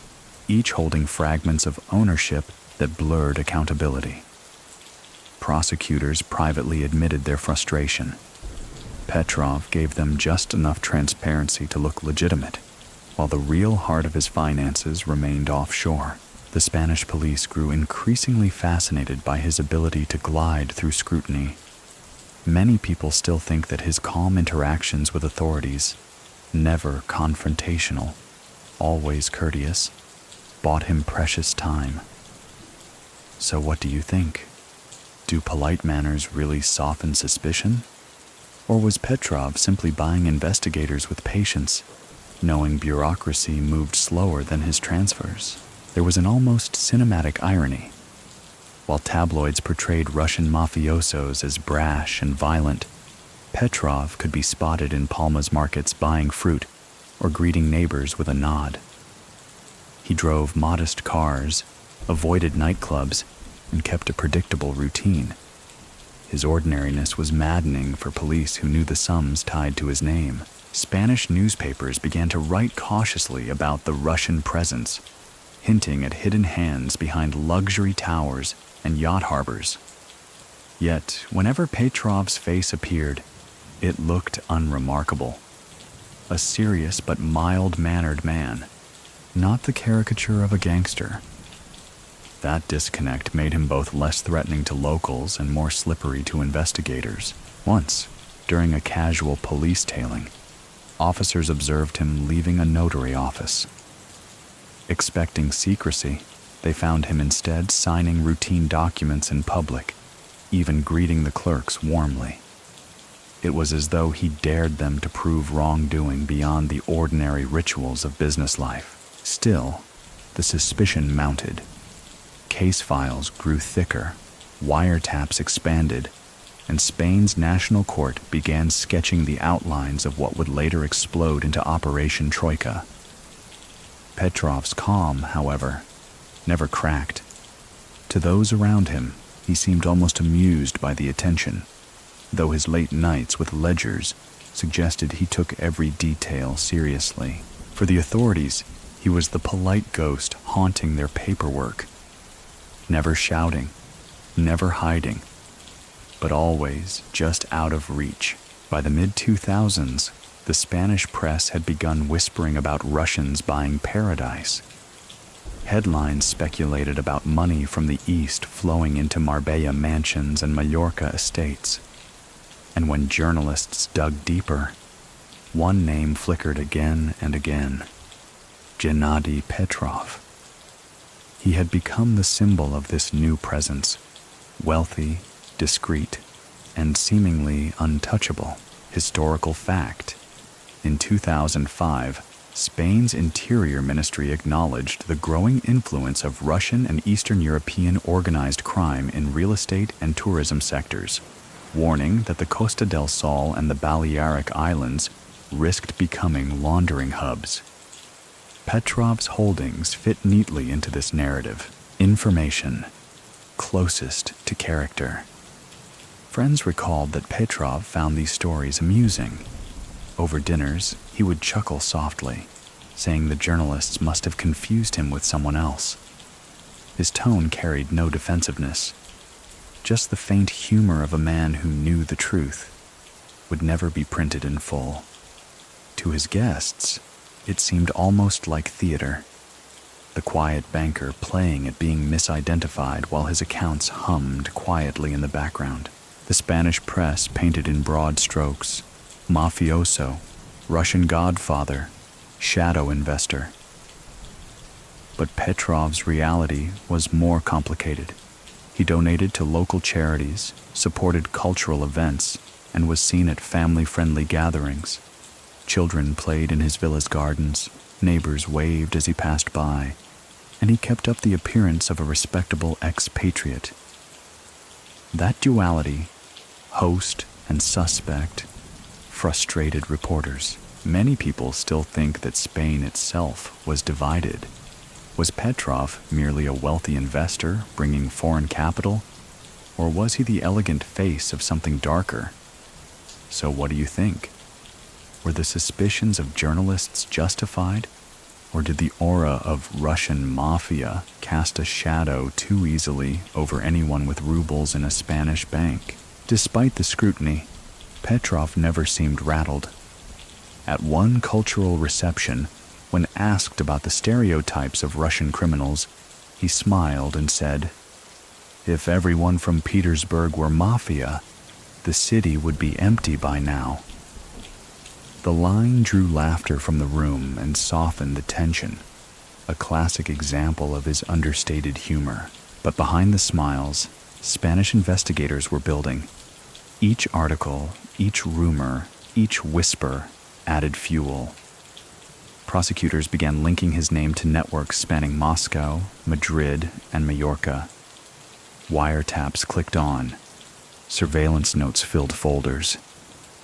each holding fragments of ownership that blurred accountability. Prosecutors privately admitted their frustration. Petrov gave them just enough transparency to look legitimate, while the real heart of his finances remained offshore. The Spanish police grew increasingly fascinated by his ability to glide through scrutiny. Many people still think that his calm interactions with authorities, never confrontational, always courteous, bought him precious time. So what do you think? Do polite manners really soften suspicion? Or was Petrov simply buying investigators with patience, knowing bureaucracy moved slower than his transfers? There was an almost cinematic irony. While tabloids portrayed Russian mafiosos as brash and violent, Petrov could be spotted in Palma's markets buying fruit or greeting neighbors with a nod. He drove modest cars, avoided nightclubs, and kept a predictable routine. His ordinariness was maddening for police who knew the sums tied to his name. Spanish newspapers began to write cautiously about the Russian presence, hinting at hidden hands behind luxury towers and yacht harbors. Yet, whenever Petrov's face appeared, it looked unremarkable. A serious but mild-mannered man, not the caricature of a gangster. That disconnect made him both less threatening to locals and more slippery to investigators. Once, during a casual police tailing, officers observed him leaving a notary office. Expecting secrecy, they found him instead signing routine documents in public, even greeting the clerks warmly. It was as though he dared them to prove wrongdoing beyond the ordinary rituals of business life. Still, the suspicion mounted. Case files grew thicker, wiretaps expanded, and Spain's national court began sketching the outlines of what would later explode into Operation Troika. Petrov's calm, however, never cracked. To those around him, he seemed almost amused by the attention, though his late nights with ledgers suggested he took every detail seriously. For the authorities, he was the polite ghost haunting their paperwork, never shouting, never hiding, but always just out of reach. By the mid-2000s, the Spanish press had begun whispering about Russians buying paradise. Headlines speculated about money from the east flowing into Marbella mansions and Mallorca estates. And when journalists dug deeper, one name flickered again and again: Gennady Petrov. He had become the symbol of this new presence, wealthy, discreet, and seemingly untouchable. Historical fact: in 2005, Spain's Interior Ministry acknowledged the growing influence of Russian and Eastern European organized crime in real estate and tourism sectors, warning that the Costa del Sol and the Balearic Islands risked becoming laundering hubs. Petrov's holdings fit neatly into this narrative. Information closest to character. Friends recalled that Petrov found these stories amusing. Over dinners, he would chuckle softly, saying the journalists must have confused him with someone else. His tone carried no defensiveness, just the faint humor of a man who knew the truth would never be printed in full. To his guests, it seemed almost like theater, the quiet banker playing at being misidentified while his accounts hummed quietly in the background. The Spanish press painted in broad strokes: mafioso, Russian godfather, shadow investor. But Petrov's reality was more complicated. He donated to local charities, supported cultural events, and was seen at family-friendly gatherings. Children played in his villa's gardens, neighbors waved as he passed by, and he kept up the appearance of a respectable expatriate. That duality, host and suspect, frustrated reporters. Many people still think that Spain itself was divided. Was Petrov merely a wealthy investor bringing foreign capital, or was he the elegant face of something darker? So what do you think? Were the suspicions of journalists justified, or did the aura of Russian Mafia cast a shadow too easily over anyone with rubles in a Spanish bank? Despite the scrutiny, Petrov never seemed rattled. At one cultural reception, when asked about the stereotypes of Russian criminals, he smiled and said, "If everyone from Petersburg were Mafia, the city would be empty by now." The line drew laughter from the room and softened the tension, a classic example of his understated humor. But behind the smiles, Spanish investigators were building. Each article, each rumor, each whisper added fuel. Prosecutors began linking his name to networks spanning Moscow, Madrid, and Mallorca. Wiretaps clicked on. Surveillance notes filled folders.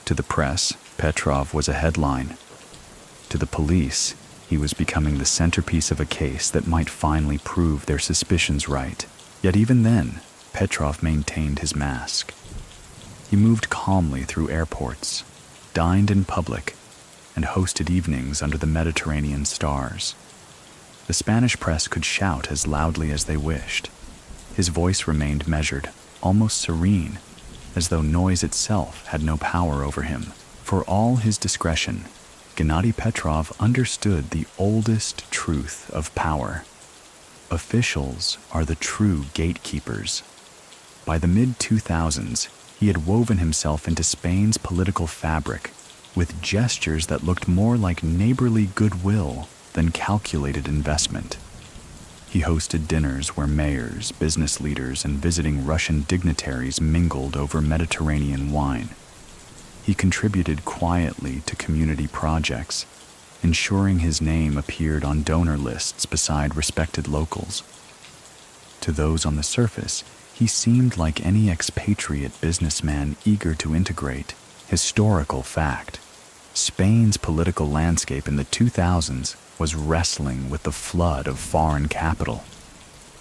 To the press, Petrov was a headline. To the police, he was becoming the centerpiece of a case that might finally prove their suspicions right. Yet even then, Petrov maintained his mask. He moved calmly through airports, dined in public, and hosted evenings under the Mediterranean stars. The Spanish press could shout as loudly as they wished. His voice remained measured, almost serene, as though noise itself had no power over him. For all his discretion, Gennady Petrov understood the oldest truth of power. Officials are the true gatekeepers. By the mid-2000s, he had woven himself into Spain's political fabric with gestures that looked more like neighborly goodwill than calculated investment. He hosted dinners where mayors, business leaders, and visiting Russian dignitaries mingled over Mediterranean wine. He contributed quietly to community projects, ensuring his name appeared on donor lists beside respected locals. To those on the surface, he seemed like any expatriate businessman eager to integrate. Historical fact: Spain's political landscape in the 2000s was wrestling with the flood of foreign capital.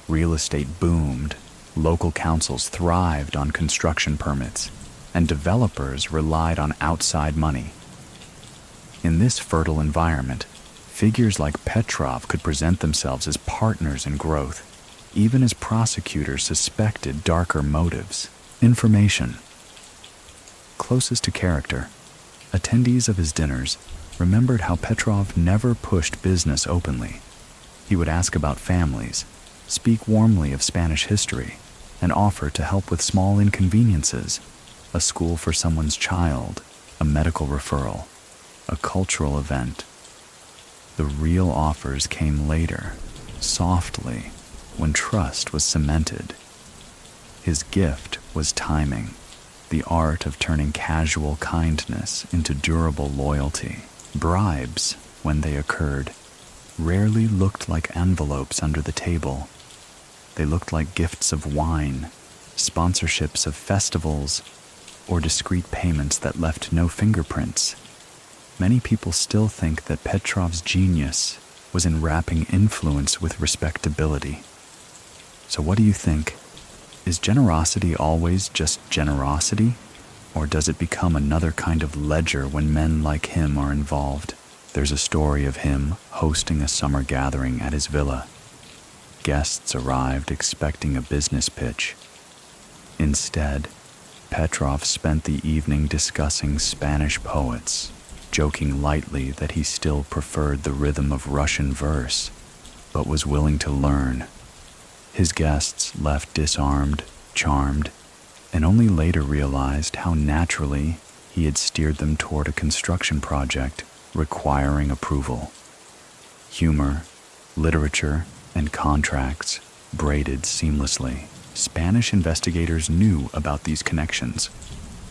Real estate boomed, local councils thrived on construction permits, and developers relied on outside money. In this fertile environment, figures like Petrov could present themselves as partners in growth, even as prosecutors suspected darker motives. Information. Closest to character, attendees of his dinners remembered how Petrov never pushed business openly. He would ask about families, speak warmly of Spanish history, and offer to help with small inconveniences: a school for someone's child, a medical referral, a cultural event. The real offers came later, softly, when trust was cemented. His gift was timing, the art of turning casual kindness into durable loyalty. Bribes, when they occurred, rarely looked like envelopes under the table. They looked like gifts of wine, sponsorships of festivals, or discreet payments that left no fingerprints. Many people still think that Petrov's genius was in wrapping influence with respectability. So what do you think? Is generosity always just generosity? Or does it become another kind of ledger when men like him are involved? There's a story of him hosting a summer gathering at his villa. Guests arrived expecting a business pitch. Instead, Petrov spent the evening discussing Spanish poets, joking lightly that he still preferred the rhythm of Russian verse, but was willing to learn. His guests left disarmed, charmed, and only later realized how naturally he had steered them toward a construction project requiring approval. Humor, literature, and contracts braided seamlessly. Spanish investigators knew about these connections.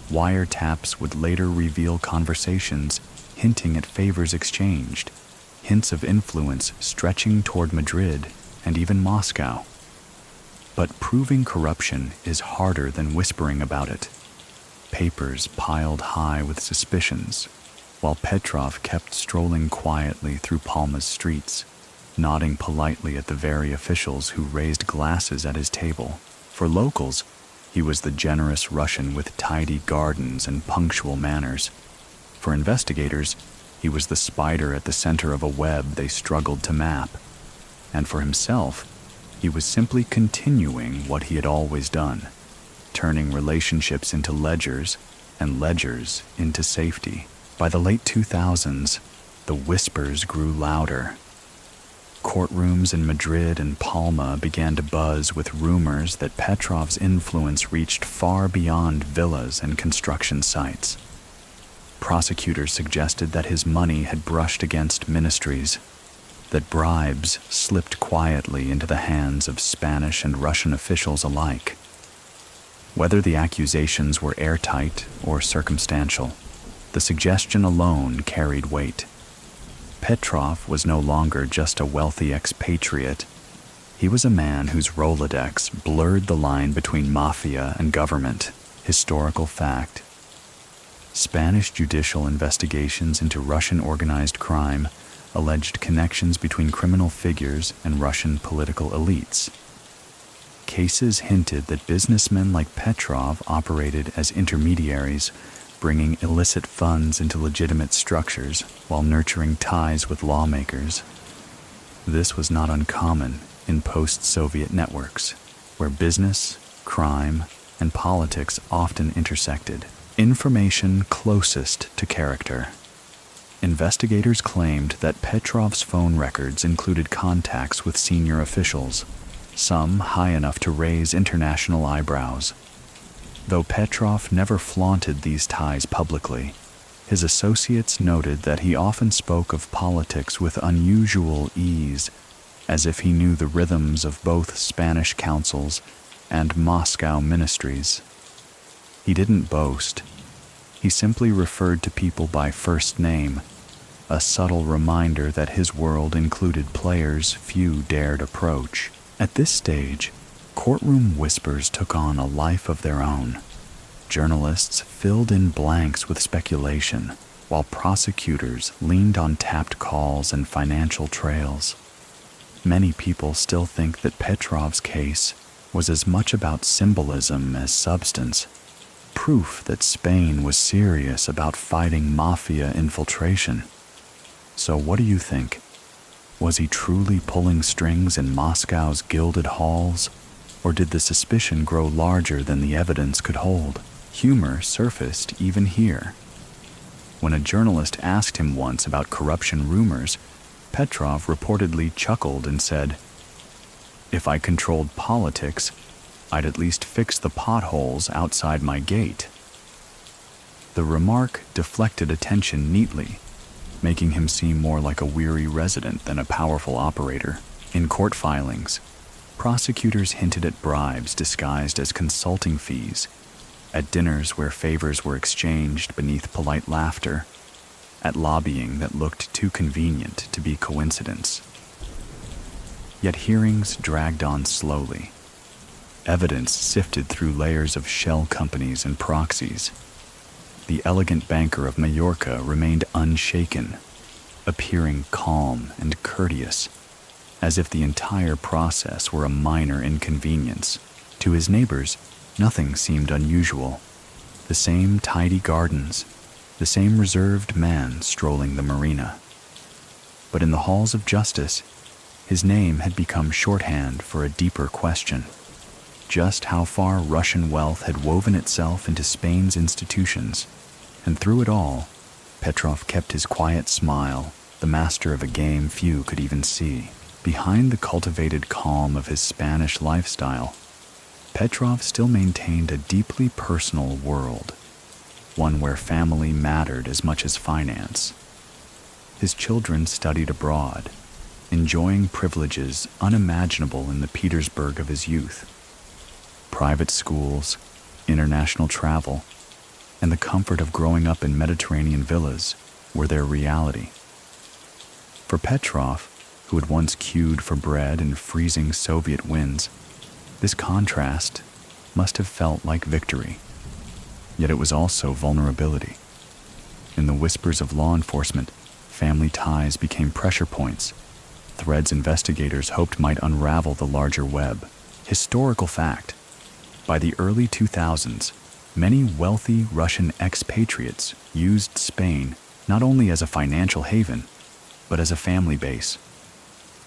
Wiretaps would later reveal conversations hinting at favors exchanged, hints of influence stretching toward Madrid and even Moscow. But proving corruption is harder than whispering about it. Papers piled high with suspicions, while Petrov kept strolling quietly through Palma's streets, nodding politely at the very officials who raised glasses at his table. For locals, he was the generous Russian with tidy gardens and punctual manners. For investigators, he was the spider at the center of a web they struggled to map. And for himself, he was simply continuing what he had always done, turning relationships into ledgers and ledgers into safety. By the late 2000s, the whispers grew louder. Courtrooms in Madrid and Palma began to buzz with rumors that Petrov's influence reached far beyond villas and construction sites. Prosecutors suggested that his money had brushed against ministries, that bribes slipped quietly into the hands of Spanish and Russian officials alike. Whether the accusations were airtight or circumstantial, the suggestion alone carried weight. Petrov was no longer just a wealthy expatriate. He was a man whose Rolodex blurred the line between mafia and government. Historical fact. Spanish judicial investigations into Russian organized crime alleged connections between criminal figures and Russian political elites. Cases hinted that businessmen like Petrov operated as intermediaries, bringing illicit funds into legitimate structures while nurturing ties with lawmakers. This was not uncommon in post-Soviet networks, where business, crime, and politics often intersected. Information closest to character. Investigators claimed that Petrov's phone records included contacts with senior officials, some high enough to raise international eyebrows. Though Petrov never flaunted these ties publicly, his associates noted that he often spoke of politics with unusual ease, as if he knew the rhythms of both Spanish councils and Moscow ministries. He didn't boast. He simply referred to people by first name, a subtle reminder that his world included players few dared approach. At this stage, courtroom whispers took on a life of their own. Journalists filled in blanks with speculation, while prosecutors leaned on tapped calls and financial trails. Many people still think that Petrov's case was as much about symbolism as substance, proof that Spain was serious about fighting Mafia infiltration. So what do you think? Was he truly pulling strings in Moscow's gilded halls, or did the suspicion grow larger than the evidence could hold? Humor surfaced even here. When a journalist asked him once about corruption rumors, Petrov reportedly chuckled and said, "If I controlled politics, I'd at least fix the potholes outside my gate." The remark deflected attention neatly, making him seem more like a weary resident than a powerful operator. In court filings, prosecutors hinted at bribes disguised as consulting fees, at dinners where favors were exchanged beneath polite laughter, at lobbying that looked too convenient to be coincidence. Yet hearings dragged on slowly. Evidence sifted through layers of shell companies and proxies. The elegant banker of Majorca remained unshaken, appearing calm and courteous, as if the entire process were a minor inconvenience. To his neighbors, nothing seemed unusual. The same tidy gardens, the same reserved man strolling the marina. But in the halls of justice, his name had become shorthand for a deeper question. Just how far Russian wealth had woven itself into Spain's institutions. And through it all, Petrov kept his quiet smile, the master of a game few could even see. Behind the cultivated calm of his Spanish lifestyle, Petrov still maintained a deeply personal world, one where family mattered as much as finance. His children studied abroad, enjoying privileges unimaginable in the Petersburg of his youth. Private schools, international travel, and the comfort of growing up in Mediterranean villas were their reality. For Petrov, who had once queued for bread in freezing Soviet winds, this contrast must have felt like victory. Yet it was also vulnerability. In the whispers of law enforcement, family ties became pressure points, threads investigators hoped might unravel the larger web. Historical fact: by the early 2000s, many wealthy Russian expatriates used Spain not only as a financial haven, but as a family base.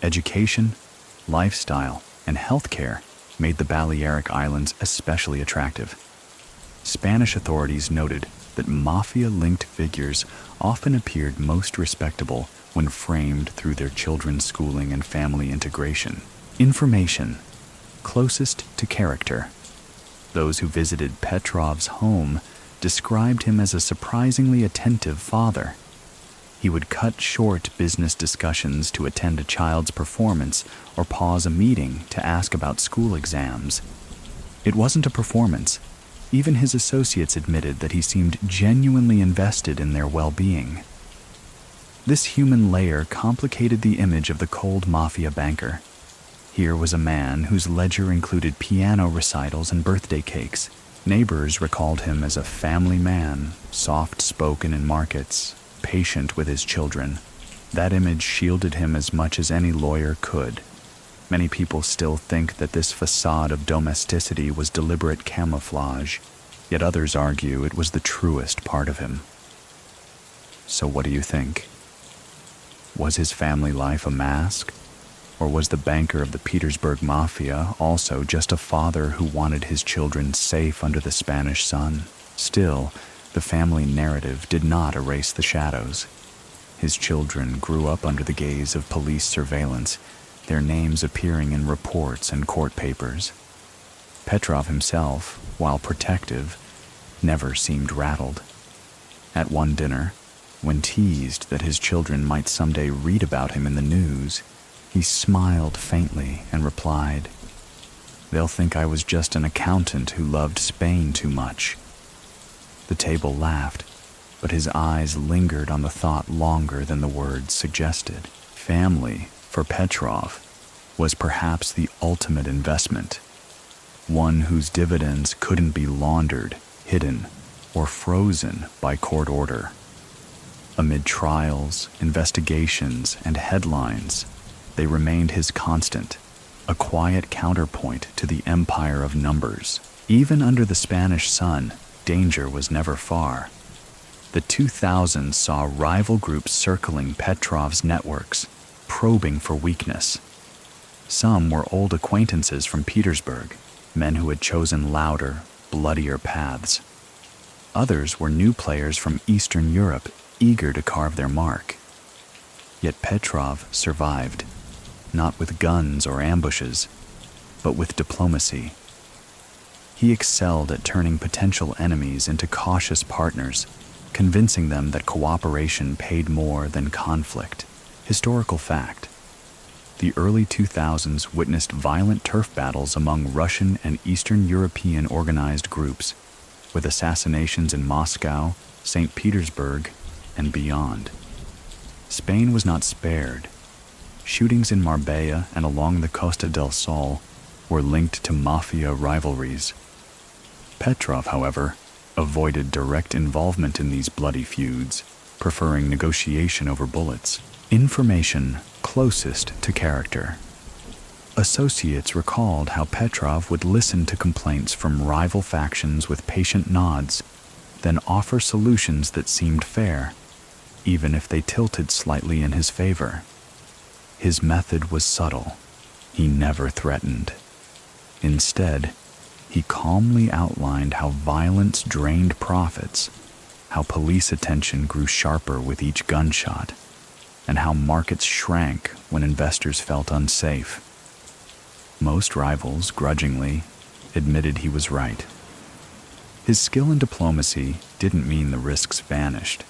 Education, lifestyle, and healthcare made the Balearic Islands especially attractive. Spanish authorities noted that Mafia-linked figures often appeared most respectable when framed through their children's schooling and family integration. Information, closest to character. Those who visited Petrov's home described him as a surprisingly attentive father. He would cut short business discussions to attend a child's performance or pause a meeting to ask about school exams. It wasn't a performance. Even his associates admitted that he seemed genuinely invested in their well-being. This human layer complicated the image of the cold Mafia banker. Here was a man whose ledger included piano recitals and birthday cakes. Neighbors recalled him as a family man, soft-spoken in markets, patient with his children. That image shielded him as much as any lawyer could. Many people still think that this facade of domesticity was deliberate camouflage, yet others argue it was the truest part of him. So what do you think? Was his family life a mask? Or was the banker of the Petersburg Mafia also just a father who wanted his children safe under the Spanish sun? Still, the family narrative did not erase the shadows. His children grew up under the gaze of police surveillance, their names appearing in reports and court papers. Petrov himself, while protective, never seemed rattled. At one dinner, when teased that his children might someday read about him in the news, he smiled faintly and replied, "They'll think I was just an accountant who loved Spain too much." The table laughed, but his eyes lingered on the thought longer than the words suggested. Family, for Petrov, was perhaps the ultimate investment, one whose dividends couldn't be laundered, hidden, or frozen by court order. Amid trials, investigations, and headlines, they remained his constant, a quiet counterpoint to the empire of numbers. Even under the Spanish sun, danger was never far. The 2000s saw rival groups circling Petrov's networks, probing for weakness. Some were old acquaintances from Petersburg, men who had chosen louder, bloodier paths. Others were new players from Eastern Europe, eager to carve their mark. Yet Petrov survived, not with guns or ambushes, but with diplomacy. He excelled at turning potential enemies into cautious partners, convincing them that cooperation paid more than conflict. Historical fact: the early 2000s witnessed violent turf battles among Russian and Eastern European organized groups, with assassinations in Moscow, St. Petersburg, and beyond. Spain was not spared. Shootings in Marbella and along the Costa del Sol were linked to Mafia rivalries. Petrov, however, avoided direct involvement in these bloody feuds, preferring negotiation over bullets. Information closest to character. Associates recalled how Petrov would listen to complaints from rival factions with patient nods, then offer solutions that seemed fair, even if they tilted slightly in his favor. His method was subtle. He never threatened. Instead, he calmly outlined how violence drained profits, how police attention grew sharper with each gunshot, and how markets shrank when investors felt unsafe. Most rivals, grudgingly, admitted he was right. His skill in diplomacy didn't mean the risks vanished.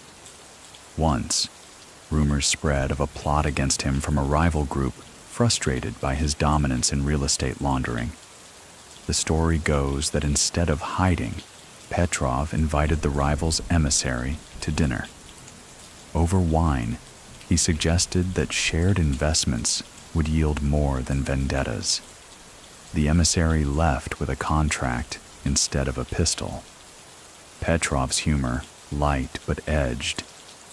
Once, rumors spread of a plot against him from a rival group frustrated by his dominance in real estate laundering. The story goes that instead of hiding, Petrov invited the rival's emissary to dinner. Over wine, he suggested that shared investments would yield more than vendettas. The emissary left with a contract instead of a pistol. Petrov's humor, light but edged,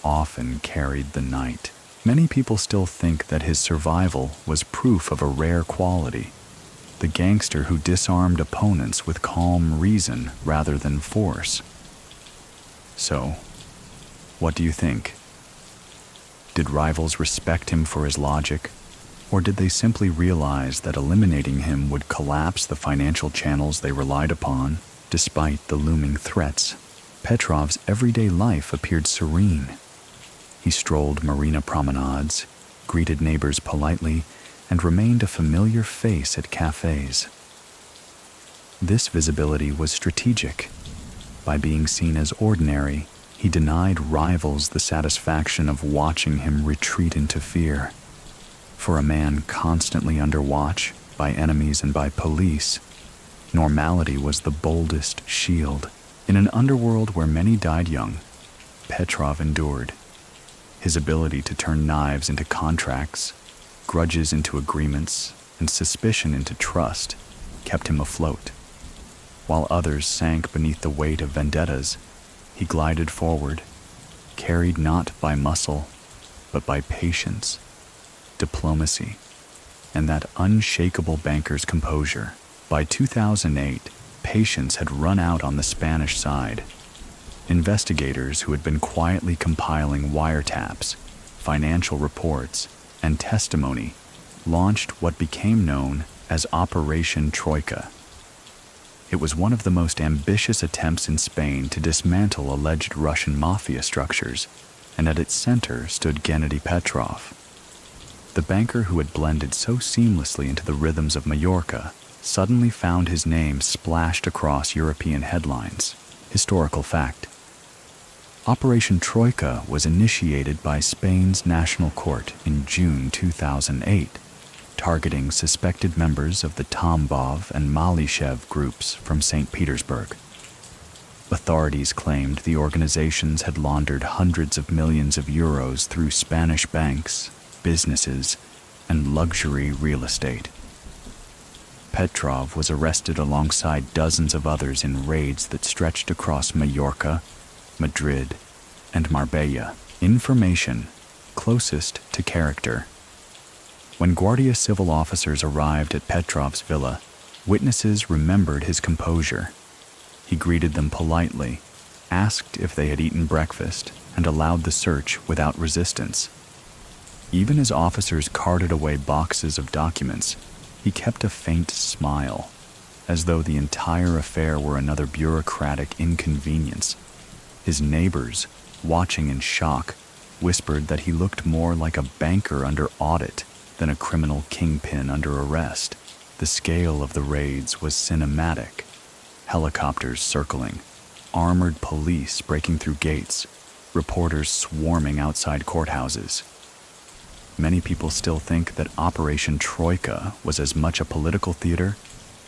often carried the night. Many people still think that his survival was proof of a rare quality, the gangster who disarmed opponents with calm reason rather than force. So, what do you think? Did rivals respect him for his logic, or did they simply realize that eliminating him would collapse the financial channels they relied upon? Despite the looming threats, Petrov's everyday life appeared serene. He strolled marina promenades, greeted neighbors politely, and remained a familiar face at cafes. This visibility was strategic. By being seen as ordinary, he denied rivals the satisfaction of watching him retreat into fear. For a man constantly under watch by enemies and by police, normality was the boldest shield. In an underworld where many died young, Petrov endured. His ability to turn knives into contracts, grudges into agreements, and suspicion into trust kept him afloat. While others sank beneath the weight of vendettas, he glided forward, carried not by muscle, but by patience, diplomacy, and that unshakable banker's composure. By 2008, patience had run out on the Spanish side. Investigators who had been quietly compiling wiretaps, financial reports, and testimony launched what became known as Operation Troika. It was one of the most ambitious attempts in Spain to dismantle alleged Russian mafia structures, and at its center stood Gennady Petrov. The banker who had blended so seamlessly into the rhythms of Majorca suddenly found his name splashed across European headlines. Historical fact. Operation Troika was initiated by Spain's National Court in June 2008, targeting suspected members of the Tambov and Malishev groups from St. Petersburg. Authorities claimed the organizations had laundered hundreds of millions of euros through Spanish banks, businesses, and luxury real estate. Petrov was arrested alongside dozens of others in raids that stretched across Majorca, Madrid, and Marbella. Information closest to character. When Guardia Civil officers arrived at Petrov's villa, witnesses remembered his composure. He greeted them politely, asked if they had eaten breakfast, and allowed the search without resistance. Even as officers carted away boxes of documents, he kept a faint smile, as though the entire affair were another bureaucratic inconvenience. His neighbors, watching in shock, whispered that he looked more like a banker under audit than a criminal kingpin under arrest. The scale of the raids was cinematic. Helicopters circling, armored police breaking through gates, reporters swarming outside courthouses. Many people still think that Operation Troika was as much a political theater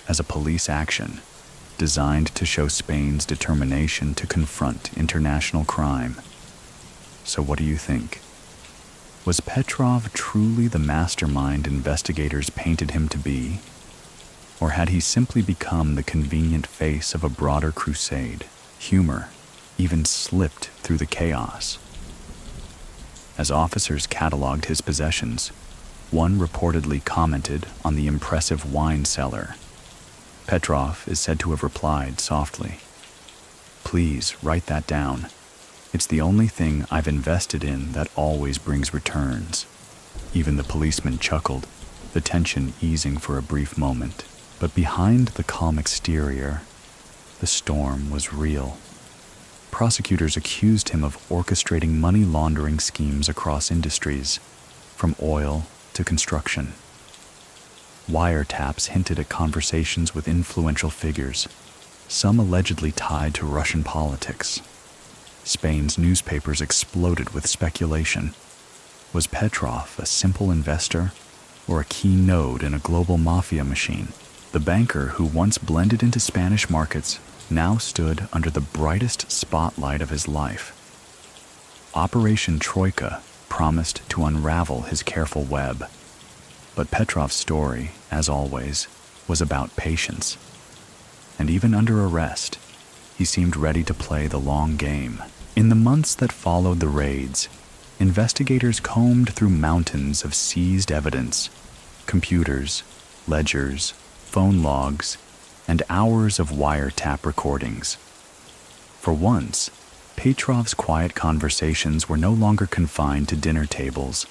as a police action, designed to show Spain's determination to confront international crime. So what do you think? Was Petrov truly the mastermind investigators painted him to be? Or had he simply become the convenient face of a broader crusade? Humor even slipped through the chaos. As officers cataloged his possessions, one reportedly commented on the impressive wine cellar. Petrov is said to have replied softly, "Please write that down. It's the only thing I've invested in that always brings returns." Even the policeman chuckled, the tension easing for a brief moment. But behind the calm exterior, the storm was real. Prosecutors accused him of orchestrating money laundering schemes across industries, from oil to construction. Wiretaps hinted at conversations with influential figures, some allegedly tied to Russian politics. Spain's newspapers exploded with speculation. Was Petrov a simple investor or a key node in a global mafia machine? The banker who once blended into Spanish markets now stood under the brightest spotlight of his life. Operation Troika promised to unravel his careful web. But Petrov's story, as always, was about patience. And even under arrest, he seemed ready to play the long game. In the months that followed the raids, investigators combed through mountains of seized evidence, computers, ledgers, phone logs, and hours of wiretap recordings. For once, Petrov's quiet conversations were no longer confined to dinner tables.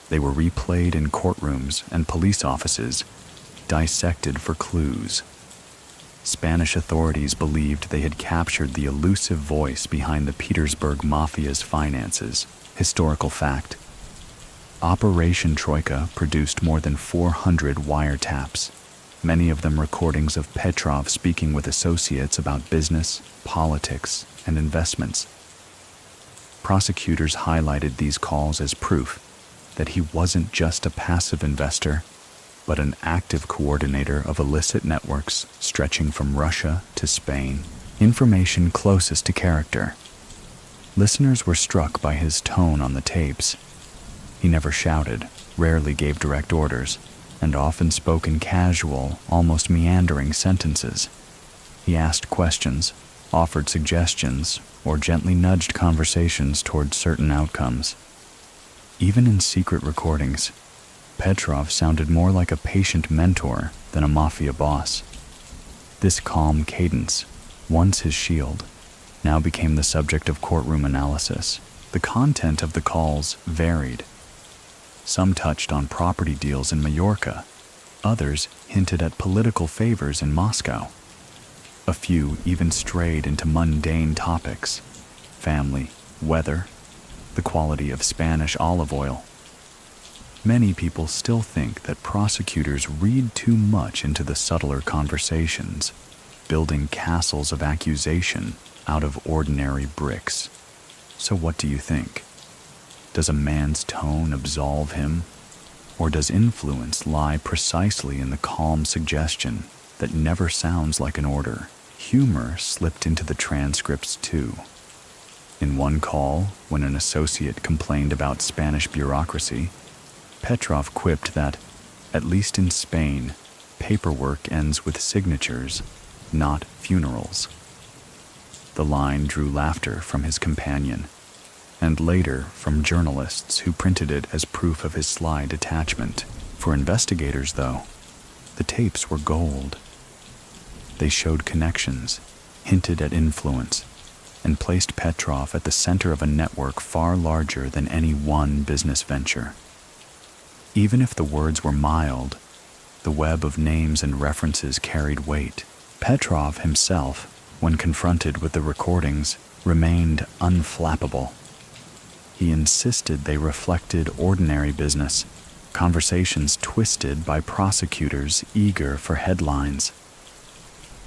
They were replayed in courtrooms and police offices, dissected for clues. Spanish authorities believed they had captured the elusive voice behind the Petersburg Mafia's finances. Historical fact. Operation Troika produced more than 400 wiretaps, many of them recordings of Petrov speaking with associates about business, politics, and investments. Prosecutors highlighted these calls as proof that he wasn't just a passive investor, but an active coordinator of illicit networks stretching from Russia to Spain. Information closest to character. Listeners were struck by his tone on the tapes. He never shouted, rarely gave direct orders, and often spoke in casual, almost meandering sentences. He asked questions, offered suggestions, or gently nudged conversations towards certain outcomes. Even in secret recordings, Petrov sounded more like a patient mentor than a mafia boss. This calm cadence, once his shield, now became the subject of courtroom analysis. The content of the calls varied. Some touched on property deals in Majorca. Others hinted at political favors in Moscow. A few even strayed into mundane topics: family, weather, the quality of Spanish olive oil. Many people still think that prosecutors read too much into the subtler conversations, building castles of accusation out of ordinary bricks. So what do you think? Does a man's tone absolve him? Or does influence lie precisely in the calm suggestion that never sounds like an order? Humor slipped into the transcripts too. In one call, when an associate complained about Spanish bureaucracy, Petrov quipped that, at least in Spain, paperwork ends with signatures, not funerals. The line drew laughter from his companion, and later from journalists who printed it as proof of his sly detachment. For investigators, though, the tapes were gold. They showed connections, hinted at influence, and placed Petrov at the center of a network far larger than any one business venture. Even if the words were mild, the web of names and references carried weight. Petrov himself, when confronted with the recordings, remained unflappable. He insisted they reflected ordinary business, conversations twisted by prosecutors eager for headlines.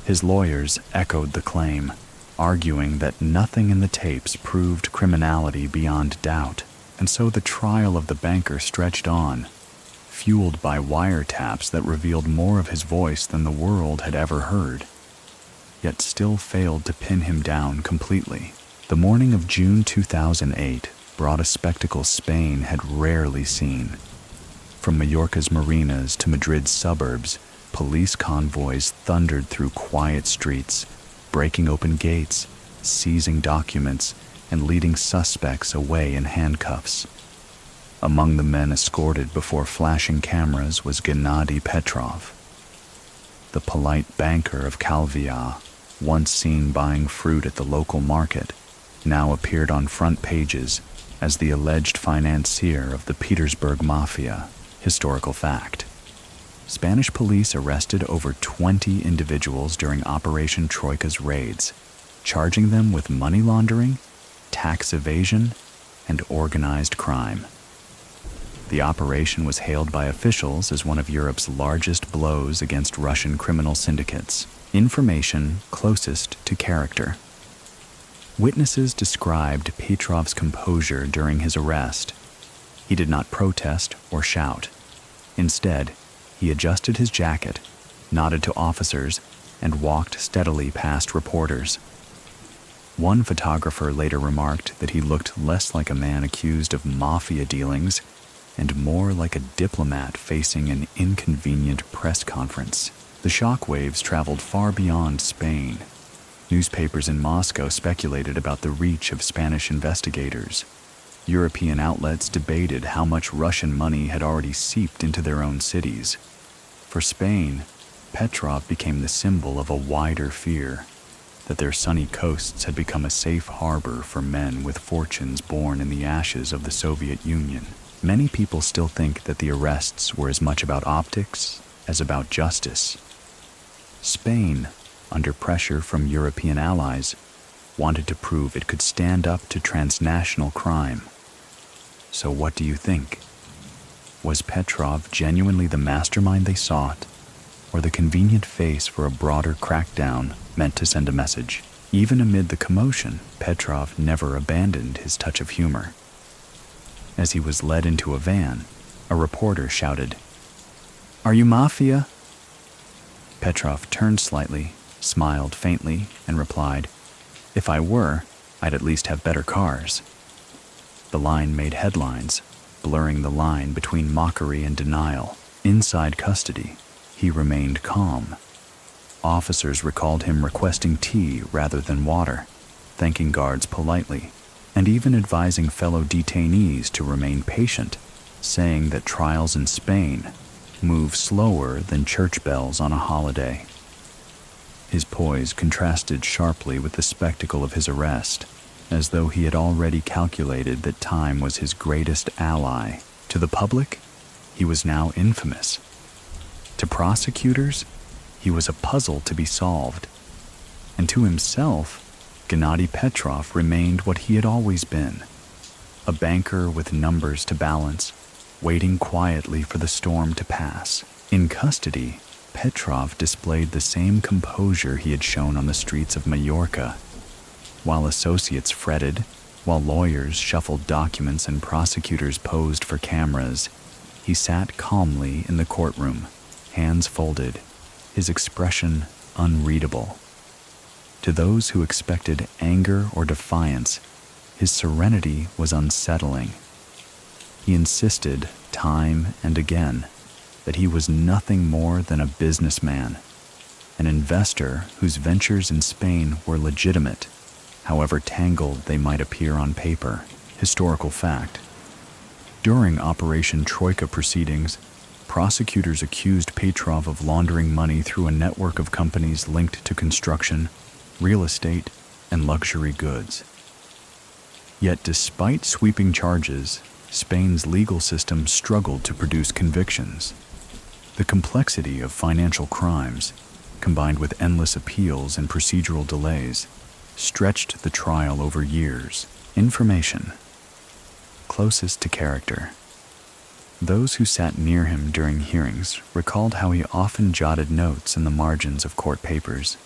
His lawyers echoed the claim, arguing that nothing in the tapes proved criminality beyond doubt, and so the trial of the banker stretched on, fueled by wiretaps that revealed more of his voice than the world had ever heard, yet still failed to pin him down completely. The morning of June 2008 brought a spectacle Spain had rarely seen. From Mallorca's marinas to Madrid's suburbs, police convoys thundered through quiet streets, breaking open gates, seizing documents, and leading suspects away in handcuffs. Among the men escorted before flashing cameras was Gennady Petrov. The polite banker of Calvia, once seen buying fruit at the local market, now appeared on front pages as the alleged financier of the Petersburg Mafia. Historical fact. Spanish police arrested over 20 individuals during Operation Troika's raids, charging them with money laundering, tax evasion, and organized crime. The operation was hailed by officials as one of Europe's largest blows against Russian criminal syndicates. Information closest to character. Witnesses described Petrov's composure during his arrest. He did not protest or shout. Instead, he adjusted his jacket, nodded to officers, and walked steadily past reporters. One photographer later remarked that he looked less like a man accused of mafia dealings and more like a diplomat facing an inconvenient press conference. The shockwaves traveled far beyond Spain. Newspapers in Moscow speculated about the reach of Spanish investigators. European outlets debated how much Russian money had already seeped into their own cities. For Spain, Petrov became the symbol of a wider fear, that their sunny coasts had become a safe harbor for men with fortunes born in the ashes of the Soviet Union. Many people still think that the arrests were as much about optics as about justice. Spain, under pressure from European allies, wanted to prove it could stand up to transnational crime. So what do you think? Was Petrov genuinely the mastermind they sought, or the convenient face for a broader crackdown meant to send a message? Even amid the commotion, Petrov never abandoned his touch of humor. As he was led into a van, a reporter shouted, "Are you Mafia?" Petrov turned slightly, smiled faintly, and replied, "If I were, I'd at least have better cars." The line made headlines, blurring the line between mockery and denial. Inside custody, he remained calm. Officers recalled him requesting tea rather than water, thanking guards politely, and even advising fellow detainees to remain patient, saying that trials in Spain move slower than church bells on a holiday. His poise contrasted sharply with the spectacle of his arrest, as though he had already calculated that time was his greatest ally. To the public, he was now infamous. To prosecutors, he was a puzzle to be solved. And to himself, Gennady Petrov remained what he had always been, a banker with numbers to balance, waiting quietly for the storm to pass. In custody, Petrov displayed the same composure he had shown on the streets of Majorca. While associates fretted, while lawyers shuffled documents and prosecutors posed for cameras, he sat calmly in the courtroom, hands folded, his expression unreadable. To those who expected anger or defiance, his serenity was unsettling. He insisted, time and again, that he was nothing more than a businessman, an investor whose ventures in Spain were legitimate, however tangled they might appear on paper. Historical fact. During Operation Troika proceedings, prosecutors accused Petrov of laundering money through a network of companies linked to construction, real estate, and luxury goods. Yet despite sweeping charges, Spain's legal system struggled to produce convictions. The complexity of financial crimes, combined with endless appeals and procedural delays, stretched the trial over years. Information. Closest to character. Those who sat near him during hearings recalled how he often jotted notes in the margins of court papers,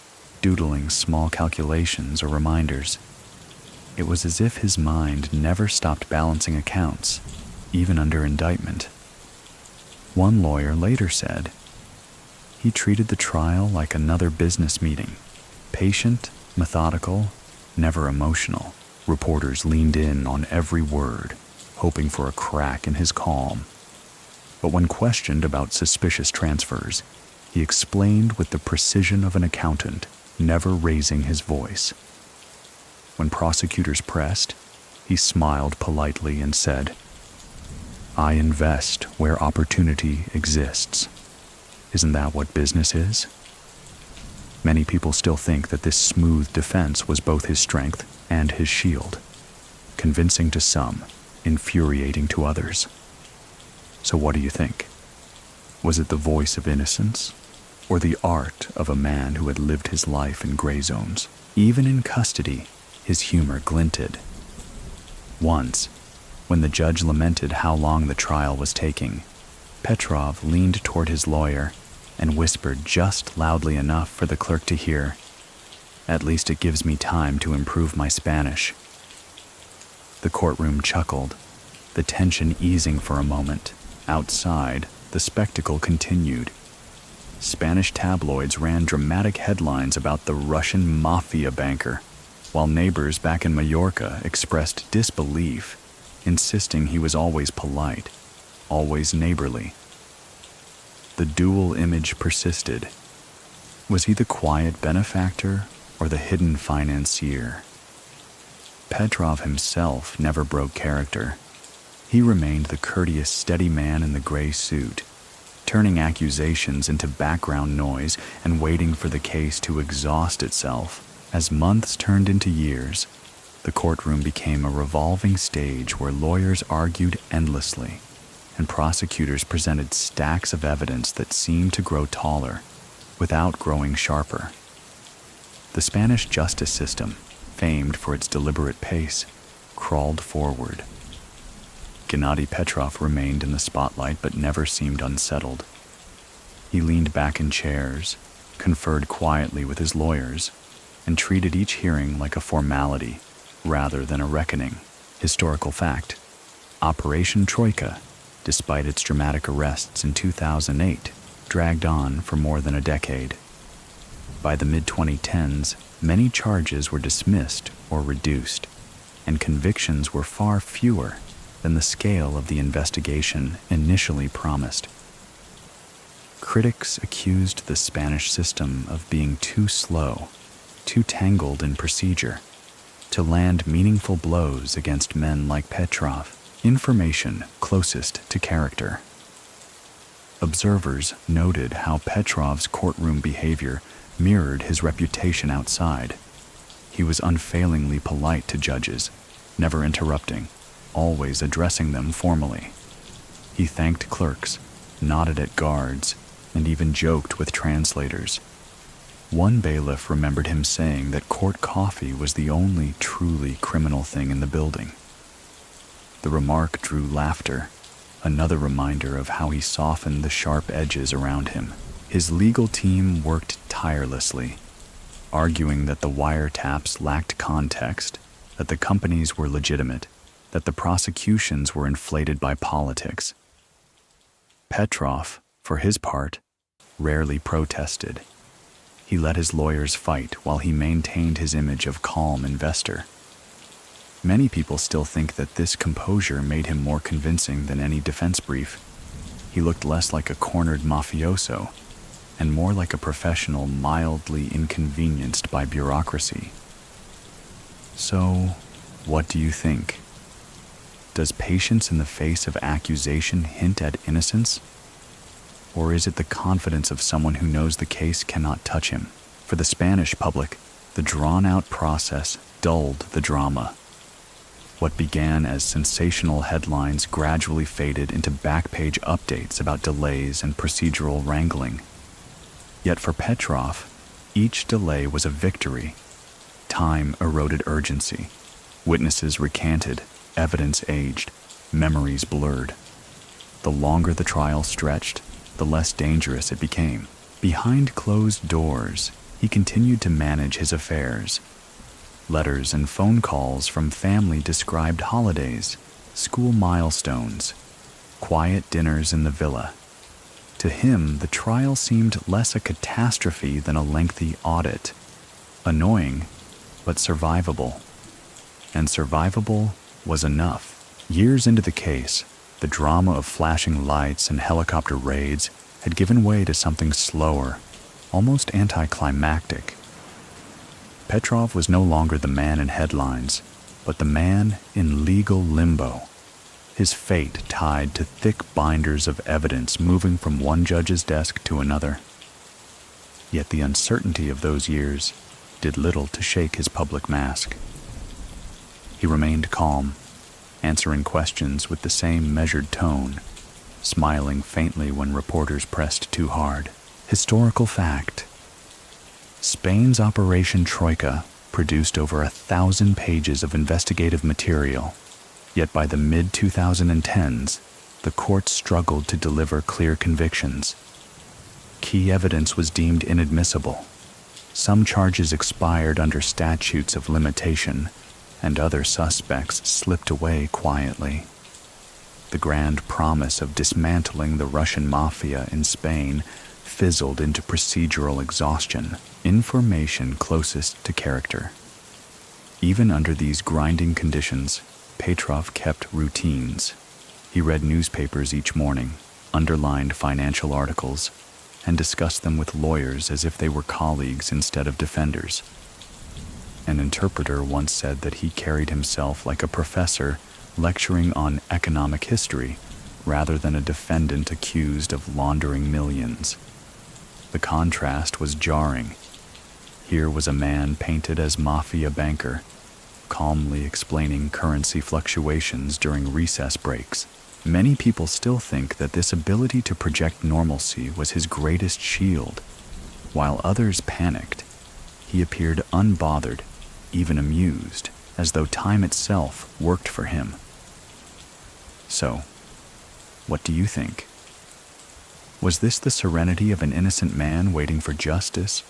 doodling small calculations or reminders. It was as if his mind never stopped balancing accounts, even under indictment. One lawyer later said, "He treated the trial like another business meeting, patient, methodical, never emotional." Reporters leaned in on every word, hoping for a crack in his calm. But when questioned about suspicious transfers, he explained with the precision of an accountant, never raising his voice. When prosecutors pressed, he smiled politely and said, "I invest where opportunity exists. Isn't that what business is?" Many people still think that this smooth defense was both his strength and his shield, convincing to some, infuriating to others. So what do you think? Was it the voice of innocence, or the art of a man who had lived his life in gray zones? Even in custody, his humor glinted. Once, when the judge lamented how long the trial was taking, Petrov leaned toward his lawyer and whispered just loudly enough for the clerk to hear, "At least it gives me time to improve my Spanish." The courtroom chuckled, the tension easing for a moment. Outside, the spectacle continued. Spanish tabloids ran dramatic headlines about the Russian Mafia banker, while neighbors back in Majorca expressed disbelief, insisting he was always polite, always neighborly. The dual image persisted. Was he the quiet benefactor or the hidden financier? Petrov himself never broke character. He remained the courteous, steady man in the gray suit, turning accusations into background noise and waiting for the case to exhaust itself. As months turned into years, the courtroom became a revolving stage where lawyers argued endlessly, and prosecutors presented stacks of evidence that seemed to grow taller without growing sharper. The Spanish justice system, famed for its deliberate pace, crawled forward. Gennady Petrov remained in the spotlight but never seemed unsettled. He leaned back in chairs, conferred quietly with his lawyers, and treated each hearing like a formality rather than a reckoning. Historical fact. Operation Troika, despite its dramatic arrests in 2008, dragged on for more than a decade. By the mid-2010s, many charges were dismissed or reduced, and convictions were far fewer than the scale of the investigation initially promised. Critics accused the Spanish system of being too slow, too tangled in procedure, to land meaningful blows against men like Petrov. Information closest to character. Observers noted how Petrov's courtroom behavior mirrored his reputation outside. He was unfailingly polite to judges, never interrupting, always addressing them formally. He thanked clerks, nodded at guards, and even joked with translators. One bailiff remembered him saying that court coffee was the only truly criminal thing in the building. The remark drew laughter, another reminder of how he softened the sharp edges around him. His legal team worked tirelessly, arguing that the wiretaps lacked context, that the companies were legitimate, that the prosecutions were inflated by politics. Petrov, for his part, rarely protested. He let his lawyers fight while he maintained his image of calm investor. Many people still think that this composure made him more convincing than any defense brief. He looked less like a cornered mafioso and more like a professional mildly inconvenienced by bureaucracy. So, what do you think? Does patience in the face of accusation hint at innocence? Or is it the confidence of someone who knows the case cannot touch him? For the Spanish public, the drawn-out process dulled the drama. What began as sensational headlines gradually faded into back-page updates about delays and procedural wrangling. Yet for Petrov, each delay was a victory. Time eroded urgency. Witnesses recanted, evidence aged, memories blurred. The longer the trial stretched, the less dangerous it became. Behind closed doors, he continued to manage his affairs. Letters and phone calls from family described holidays, school milestones, quiet dinners in the villa. To him, the trial seemed less a catastrophe than a lengthy audit. Annoying, but survivable. And survivable was enough. Years into the case, the drama of flashing lights and helicopter raids had given way to something slower, almost anticlimactic. Petrov was no longer the man in headlines, but the man in legal limbo, his fate tied to thick binders of evidence moving from one judge's desk to another. Yet the uncertainty of those years did little to shake his public mask. He remained calm, answering questions with the same measured tone, smiling faintly when reporters pressed too hard. Historical fact: Spain's Operation Troika produced over 1,000 pages of investigative material, yet by the mid-2010s, the courts struggled to deliver clear convictions. Key evidence was deemed inadmissible. Some charges expired under statutes of limitation, and other suspects slipped away quietly. The grand promise of dismantling the Russian Mafia in Spain fizzled into procedural exhaustion, information closest to character. Even under these grinding conditions, Petrov kept routines. He read newspapers each morning, underlined financial articles, and discussed them with lawyers as if they were colleagues instead of defenders. An interpreter once said that he carried himself like a professor lecturing on economic history rather than a defendant accused of laundering millions. The contrast was jarring. Here was a man painted as Mafia banker, calmly explaining currency fluctuations during recess breaks. Many people still think that this ability to project normalcy was his greatest shield. While others panicked, he appeared unbothered, even amused, as though time itself worked for him. So, what do you think? Was this the serenity of an innocent man waiting for justice,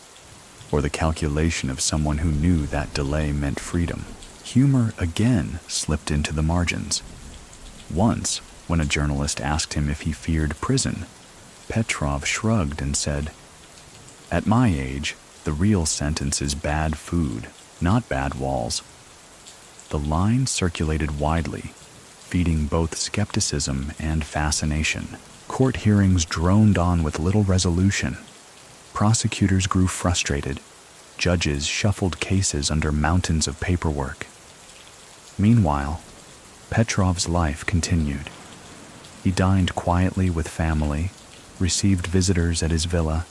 or the calculation of someone who knew that delay meant freedom? Humor again slipped into the margins. Once, when a journalist asked him if he feared prison, Petrov shrugged and said, "At my age, the real sentence is bad food, not bad walls." The line circulated widely, feeding both skepticism and fascination. Court hearings droned on with little resolution. Prosecutors grew frustrated. Judges shuffled cases under mountains of paperwork. Meanwhile, Petrov's life continued. He dined quietly with family, received visitors at his villa,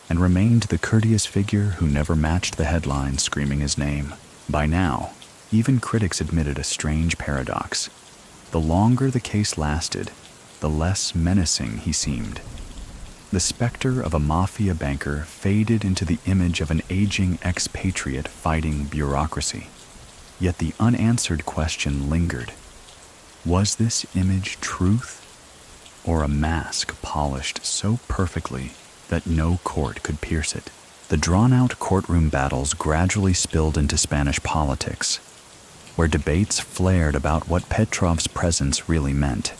and remained the courteous figure who never matched the headlines screaming his name. By now, even critics admitted a strange paradox. The longer the case lasted, the less menacing he seemed. The specter of a mafia banker faded into the image of an aging expatriate fighting bureaucracy. Yet the unanswered question lingered. Was this image truth, or a mask polished so perfectly that no court could pierce it? The drawn-out courtroom battles gradually spilled into Spanish politics, where debates flared about what Petrov's presence really meant.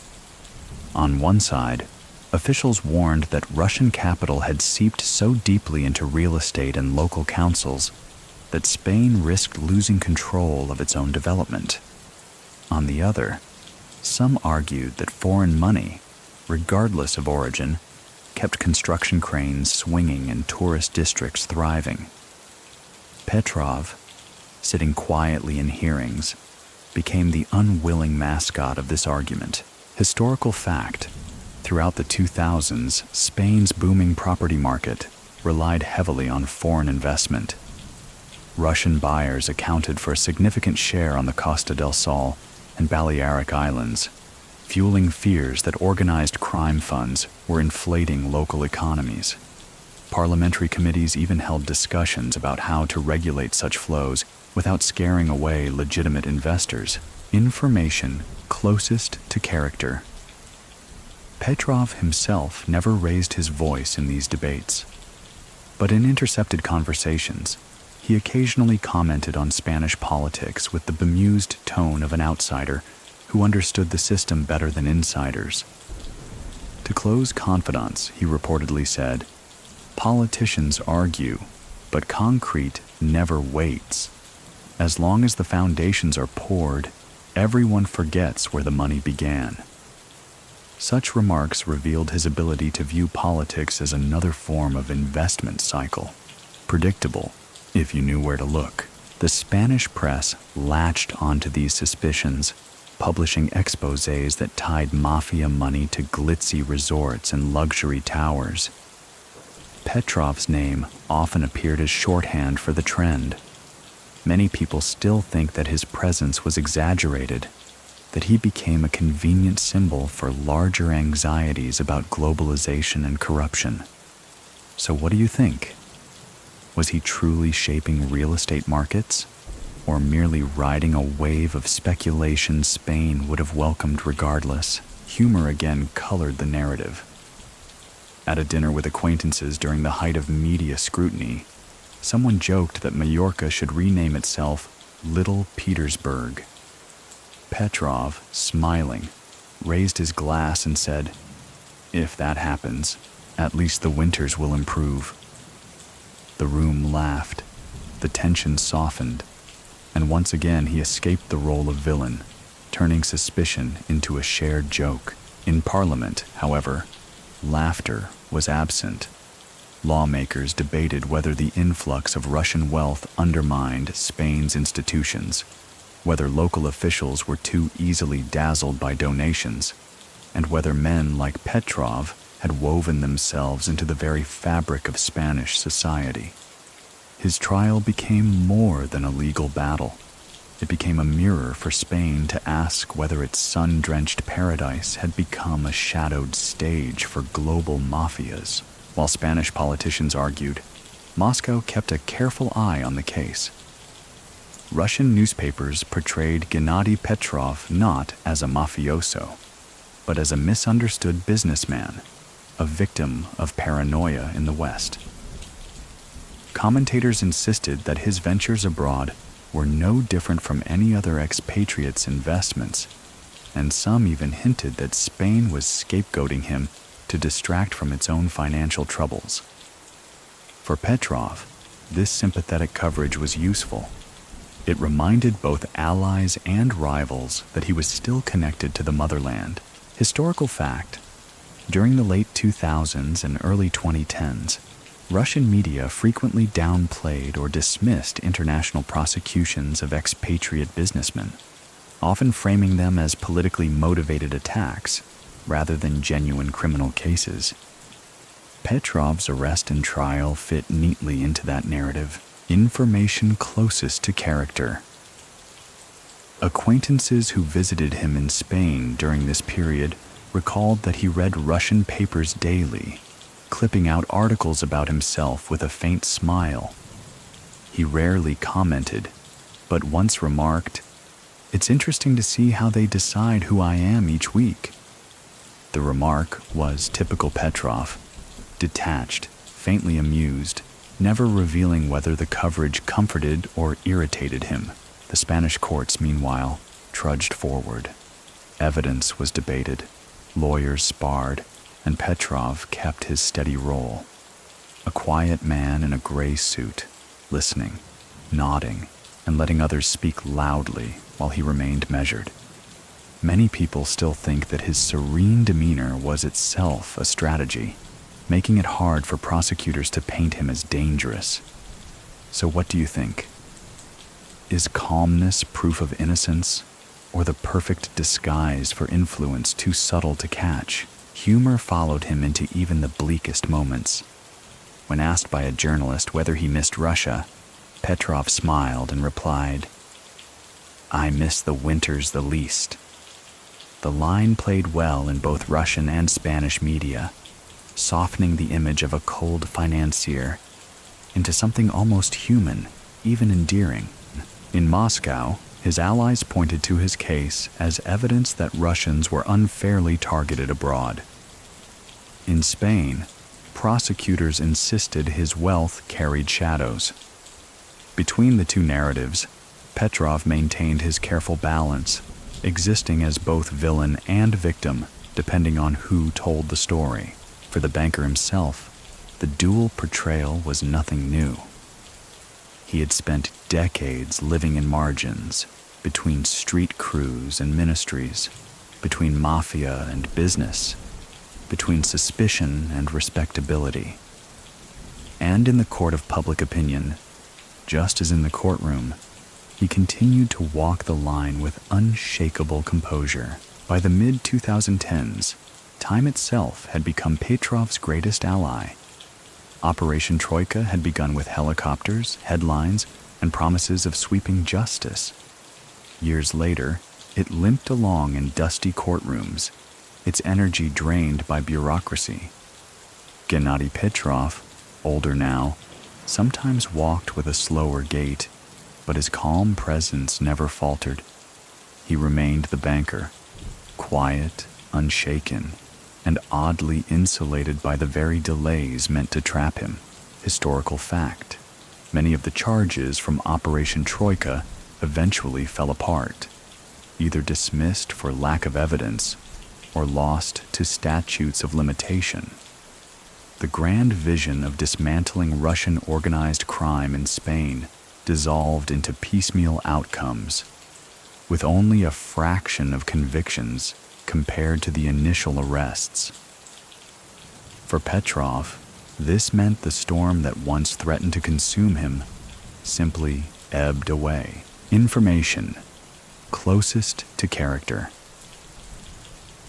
On one side, officials warned that Russian capital had seeped so deeply into real estate and local councils that Spain risked losing control of its own development. On the other, some argued that foreign money, regardless of origin, kept construction cranes swinging and tourist districts thriving. Petrov, sitting quietly in hearings, became the unwilling mascot of this argument. Historical fact: throughout the 2000s, Spain's booming property market relied heavily on foreign investment. Russian buyers accounted for a significant share on the Costa del Sol and Balearic Islands, fueling fears that organized crime funds were inflating local economies. Parliamentary committees even held discussions about how to regulate such flows without scaring away legitimate investors. Information closest to character. Petrov himself never raised his voice in these debates, but in intercepted conversations, he occasionally commented on Spanish politics with the bemused tone of an outsider who understood the system better than insiders. To close confidants, he reportedly said, "Politicians argue, but concrete never waits. As long as the foundations are poured, everyone forgets where the money began." Such remarks revealed his ability to view politics as another form of investment cycle, predictable if you knew where to look. The Spanish press latched onto these suspicions, publishing exposés that tied Mafia money to glitzy resorts and luxury towers. Petrov's name often appeared as shorthand for the trend. Many people still think that his presence was exaggerated, that he became a convenient symbol for larger anxieties about globalization and corruption. So what do you think? Was he truly shaping real estate markets, or merely riding a wave of speculation Spain would have welcomed regardless? Humor again colored the narrative. At a dinner with acquaintances during the height of media scrutiny, someone joked that Mallorca should rename itself Little Petersburg. Petrov, smiling, raised his glass and said, "If that happens, at least the winters will improve." The room laughed, the tension softened, and once again he escaped the role of villain, turning suspicion into a shared joke. In Parliament, however, laughter was absent. Lawmakers debated whether the influx of Russian wealth undermined Spain's institutions, whether local officials were too easily dazzled by donations, and whether men like Petrov had woven themselves into the very fabric of Spanish society. His trial became more than a legal battle. It became a mirror for Spain to ask whether its sun-drenched paradise had become a shadowed stage for global mafias. While Spanish politicians argued, Moscow kept a careful eye on the case. Russian newspapers portrayed Gennady Petrov not as a mafioso, but as a misunderstood businessman, a victim of paranoia in the West. Commentators insisted that his ventures abroad were no different from any other expatriate's investments, and some even hinted that Spain was scapegoating him to distract from its own financial troubles. For Petrov, this sympathetic coverage was useful. It reminded both allies and rivals that he was still connected to the motherland. Historical fact: during the late 2000s and early 2010s, Russian media frequently downplayed or dismissed international prosecutions of expatriate businessmen, often framing them as politically motivated attacks rather than genuine criminal cases. Petrov's arrest and trial fit neatly into that narrative. Information closest to character. Acquaintances who visited him in Spain during this period recalled that he read Russian papers daily, clipping out articles about himself with a faint smile. He rarely commented, but once remarked, It's interesting to see how they decide who I am each week. The remark was typical Petrov, detached, faintly amused, never revealing whether the coverage comforted or irritated him. The Spanish courts, meanwhile, trudged forward. Evidence was debated, lawyers sparred, and Petrov kept his steady role. A quiet man in a gray suit, listening, nodding, and letting others speak loudly while he remained measured. Many people still think that his serene demeanor was itself a strategy, making it hard for prosecutors to paint him as dangerous. So what do you think? Is calmness proof of innocence, or the perfect disguise for influence too subtle to catch? Humor followed him into even the bleakest moments. When asked by a journalist whether he missed Russia, Petrov smiled and replied, "I miss the winters the least." The line played well in both Russian and Spanish media, softening the image of a cold financier into something almost human, even endearing. In Moscow, his allies pointed to his case as evidence that Russians were unfairly targeted abroad. In Spain, prosecutors insisted his wealth carried shadows. Between the two narratives, Petrov maintained his careful balance, existing as both villain and victim, depending on who told the story. For the banker himself, the dual portrayal was nothing new. He had spent decades living in margins, between street crews and ministries, between mafia and business, between suspicion and respectability. And in the court of public opinion, just as in the courtroom, he continued to walk the line with unshakable composure. By the mid-2010s, time itself had become Petrov's greatest ally. Operation Troika had begun with helicopters, headlines, and promises of sweeping justice. Years later, it limped along in dusty courtrooms, its energy drained by bureaucracy. Gennady Petrov, older now, sometimes walked with a slower gait, but his calm presence never faltered. He remained the banker, quiet, unshaken, and oddly insulated by the very delays meant to trap him. Historical fact: many of the charges from Operation Troika eventually fell apart, either dismissed for lack of evidence or lost to statutes of limitation. The grand vision of dismantling Russian organized crime in Spain dissolved into piecemeal outcomes, with only a fraction of convictions compared to the initial arrests. For Petrov, this meant the storm that once threatened to consume him simply ebbed away. Information, closest to character.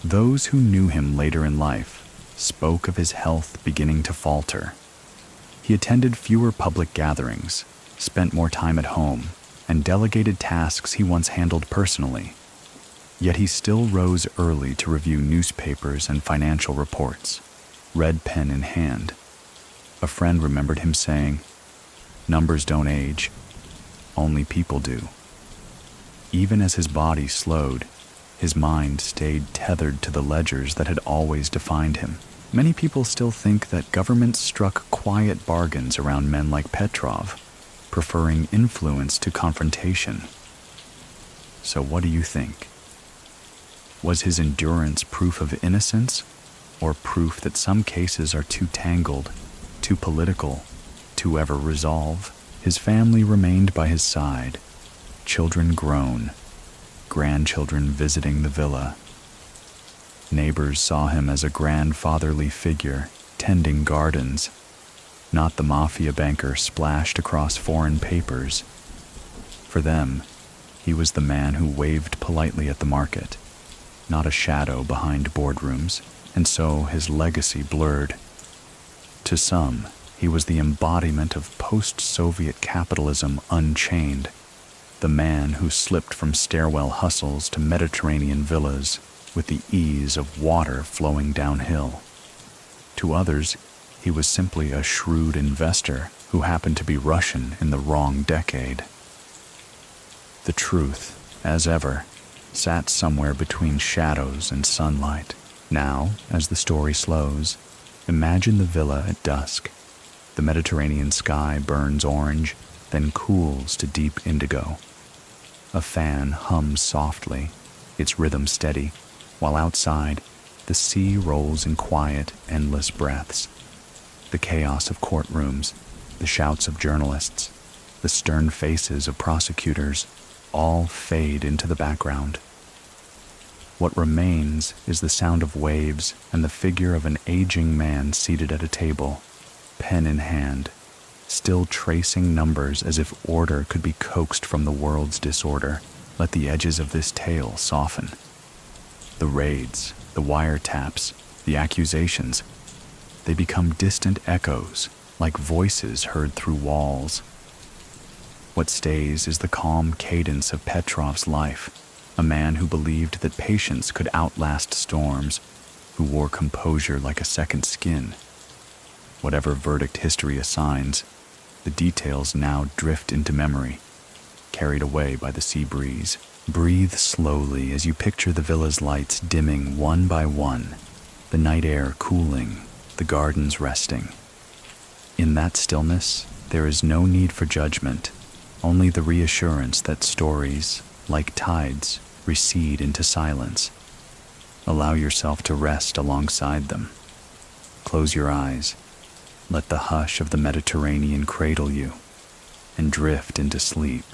Those who knew him later in life spoke of his health beginning to falter. He attended fewer public gatherings, spent more time at home, and delegated tasks he once handled personally. Yet he still rose early to review newspapers and financial reports, red pen in hand. A friend remembered him saying, "Numbers don't age, only people do." Even as his body slowed, his mind stayed tethered to the ledgers that had always defined him. Many people still think that governments struck quiet bargains around men like Petrov, preferring influence to confrontation. So what do you think? Was his endurance proof of innocence, or proof that some cases are too tangled, too political, to ever resolve? His family remained by his side, children grown, grandchildren visiting the villa. Neighbors saw him as a grandfatherly figure, tending gardens, not the mafia banker splashed across foreign papers. For them, he was the man who waved politely at the market, not a shadow behind boardrooms, and so his legacy blurred. To some, he was the embodiment of post-Soviet capitalism unchained, the man who slipped from stairwell hustles to Mediterranean villas with the ease of water flowing downhill. To others, he was simply a shrewd investor who happened to be Russian in the wrong decade. The truth as ever, sat somewhere between shadows and sunlight. Now, as the story slows, imagine the villa at dusk. The Mediterranean sky burns orange, then cools to deep indigo. A fan hums softly, its rhythm steady, while outside, the sea rolls in quiet, endless breaths. The chaos of courtrooms, the shouts of journalists, the stern faces of prosecutors, all fade into the background. What remains is the sound of waves and the figure of an aging man seated at a table, pen in hand, still tracing numbers as if order could be coaxed from the world's disorder. Let the edges of this tale soften. The raids, the wiretaps, the accusations, they become distant echoes, like voices heard through walls. What stays is the calm cadence of Petrov's life, a man who believed that patience could outlast storms, who wore composure like a second skin. Whatever verdict history assigns, the details now drift into memory, carried away by the sea breeze. Breathe slowly as you picture the villa's lights dimming one by one, the night air cooling, the gardens resting. In that stillness, there is no need for judgment, only the reassurance that stories, like tides, recede into silence. Allow yourself to rest alongside them. Close your eyes. Let the hush of the Mediterranean cradle you, and drift into sleep.